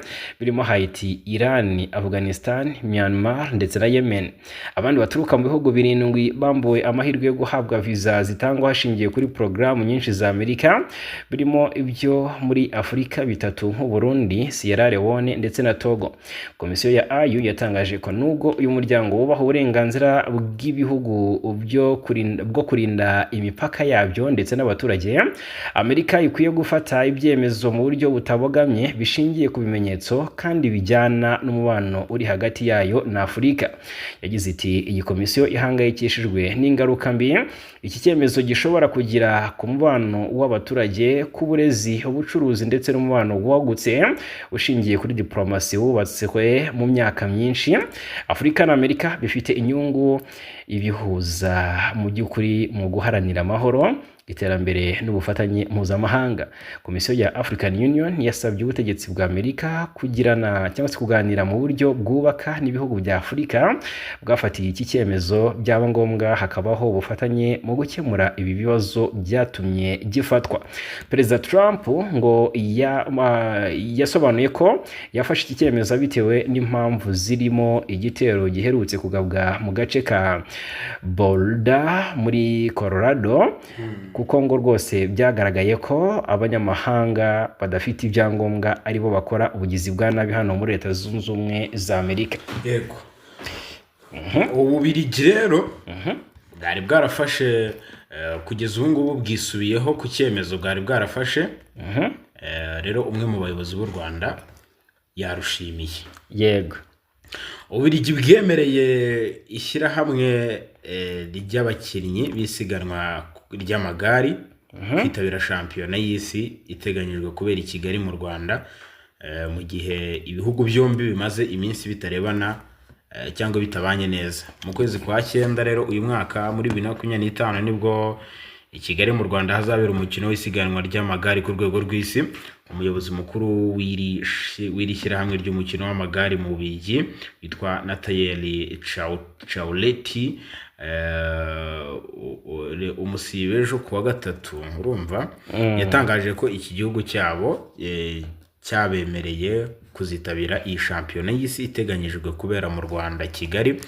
birimo Haiti, Iran, Afghanistan, Myanmar ndetse na Yemen. Abandi baturuka mu bihugu 7 bambuwe amahirwe yo guhabwa visa zitangwa hashingiye kuri programu nyinshi za Amerika birimo ibyo muri Afurika 3 nk'u Burundi, Sierra Leone ndetse na Togo. Komisiyo ya AU yatangaje ko nubwo uyu muryango wubaha uburenganzira bw'ibihugu bwo kurinda imipaka yabyo ndetse n'abaturage, Amerika ikwiye gufata ibyemezo mu buryo butabogamye bishingiye ku bimenyetso kandi bijyana n'umubano uri hagati yayo na Afurika. Yagize iti iyi komisiyo ihangayikishijwe n'ingaruka mbi iki cyemezo gishobora kugira ku mubano w'abaturage, ku burezi, ubucuruzi ndetse n'umubano wagutse ushingiye kuri diplomasi wubatswe mu myaka myinshi. Afurika na Amerika bifite inyungu ibihuza mu by'ukuri mu guharanira amahoro, iterambere n'ubufatanye mpuzamahanga. Komisiyo ya African Union yasabye ubutegetsi bwa Amerika kugirana cyangwa se kuganira mu buryo bwubaka n'ibihugu bya Afurika bwafatiye iki cyemezo, byaba ngombwa hakabaho ubufatanye mu gukemura ibi bibazo byatumye gifatwa. Perezida Trump ngo yasobanuye ko yafashe iki cyemezo bitewe n'impamvu zirimo igitero giherutse kugabwa mu gace ka Boulder muri Colorado, kuko ngo rwose byagaragaye ko abanyamahanga badafite ibyangombwa aribo bakora ubugizi bwa nabi hano muri Leta Zunze Ubumwe za Amerika. Yego. Ububirigi rero bwari bwarafashe kugeza ubu ngubu bwisubiyeho ku cyemezo bwari bwarafashe. Rero umwe mu bayobozi b'u Rwanda yarushimiye. Yego. Ububirigi bwemereye ishyirahamwe ry'abakinnyi bisiganwa ry'amagare kwitabira shampiyona y'isi iteganyijwe kubera i Kigali mu Rwanda, mu gihe ibihugu byombi bimaze iminsi bitarebana cyangwa bitabanye neza. Mu kwezi kwa 9 rero uyu mwaka muri 2025 nibwo i Kigali mu Rwanda hazabera umukino w'isiganwa ry'amagare ku rwego rw'isi. Umuyobozi mukuru w'iri shyirahamwe ry'umukino w'amagare mu Bubiligi witwa Nathalie Chauletti umusibe ejo kuwa 3 urumva yatangaje ko iki gihugu cyabo cyabemereye kuzitabira iyi shampiyona y'isi iteganyijwe kubera mu Rwanda Kigali.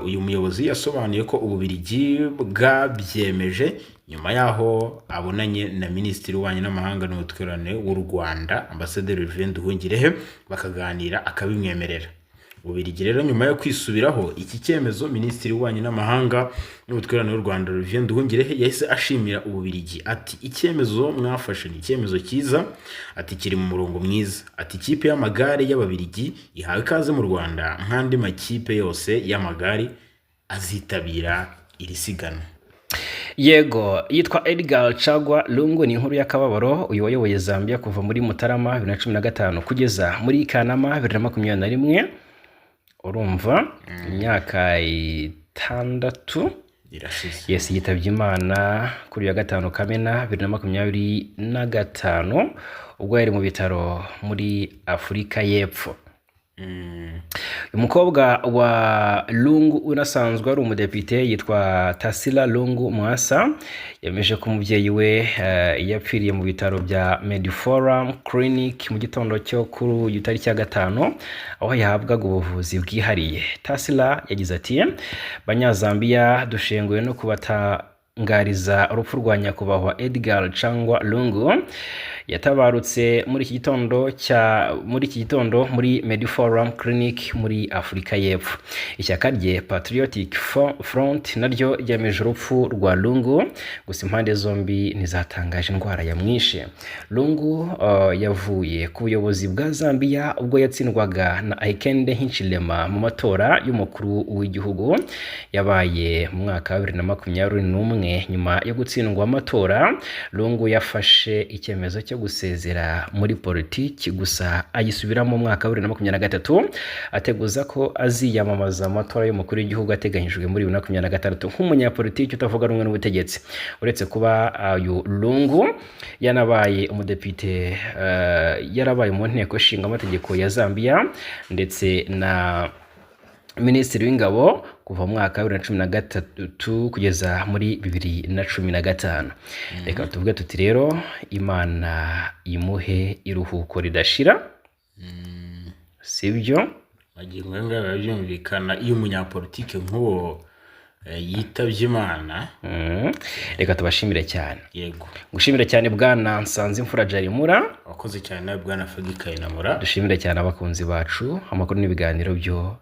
Uyu muyobozi yasobanuye ko Ububirigi bwabyemeje nyuma yaho abonanye na Minisitiri w'Ububanyi n'Amahanga n'Ubutwererane w'u Rwanda Ambasaderi Olivier Nduhungirehe bakaganira akabimwemerera. Ububirigi rero nyuma yo kwisubiraho iki cyemezo, Minisitiri w'Ububanyi n'Amahanga n'Ubutwererane w'u Rwanda Olivier Nduhungirehe yahise ashimira Ububirigi ati icyemezo mwafashe ni icyemezo cyiza, ati kiri mu murongo mwiza, ati ikipe y'amagare y'Ababirigi ihawe ikaze mu Rwanda nk'andi makipe yose y'amagare azitabira iri siganwa. Yego, yitwa Edgar Chagwa Lungu, ni inkuru y'akababaro. Uyu wayoboye Zambia kuva muri Mutarama 2015 kugeza muri Kanama 2021, urumva imyaka 6 irashize. Yes, yitabye Imana kuri ya 5 Kamena 2025 ubwo yari mu bitaro muri Afurika y'Epfo. Umukobwa wa Lungu unasanzwe ari umudepite yitwa Tasila Lungu Mwasa yemeje ko umubyeyi we yapfiriye mu bitaro bya Mediforum Clinic mu gitondo cyo kuri tariki ya 5 aho yahabwaga ubuvuzi bwihariye. Tasila yagize ati, Banyazambia dushenguye no gutangariza urupfu rwa nyakubahwa Edgar Chagwa Lungu yatabarutse muri iki gitondo muri Mediforum Clinic muri Afurika y'Epfo. Ishyaka rye Patriotic Front naryo ryemeje urupfu rwa Lungu, gusa impande zombi ntizatangaje indwara yamwishe. Lungu yavuye ku buyobozi bwa Zambia ubwo yatsindwaga na Hakainde Hichilema mu matora y'umukuru w'igihugu yabaye mu mwaka wa 2021. Nyuma yo gutsindwa amatora, Lungu yafashe icyemezo cyo gusezera muri politiki, gusa ayisubiramo mu mwaka wa 2023 ateguza ko aziyamamaza amatora y'umukuru w'igihugu ateganyijwe muri 2026 nk'umunyapolitiki utavuga rumwe n'ubutegetsi. Uretse kuba uyu Lungu yanabaye umudepite, yarabaye mu nteko ishinga amategeko ya Zambia ndetse na Minisitiri w'Ingabo kuva mu mwaka wa 2013 kugeza muri 2015. Reka tuvuge tuti rero Imana imuhe iruhuko ridashira. Sibyo bagingo ngaho byumvikana iyo umunyapolitike nk'uwo yitabye Imana. Reka tubashimire cyane. Yego, gushimire cyane bwana Nsanzimfura Jarimura, wakoze cyane nawe bwana Fagi Kayinamura. dushimire cyane abakunzi bacu, amakuru n'ibiganiro byo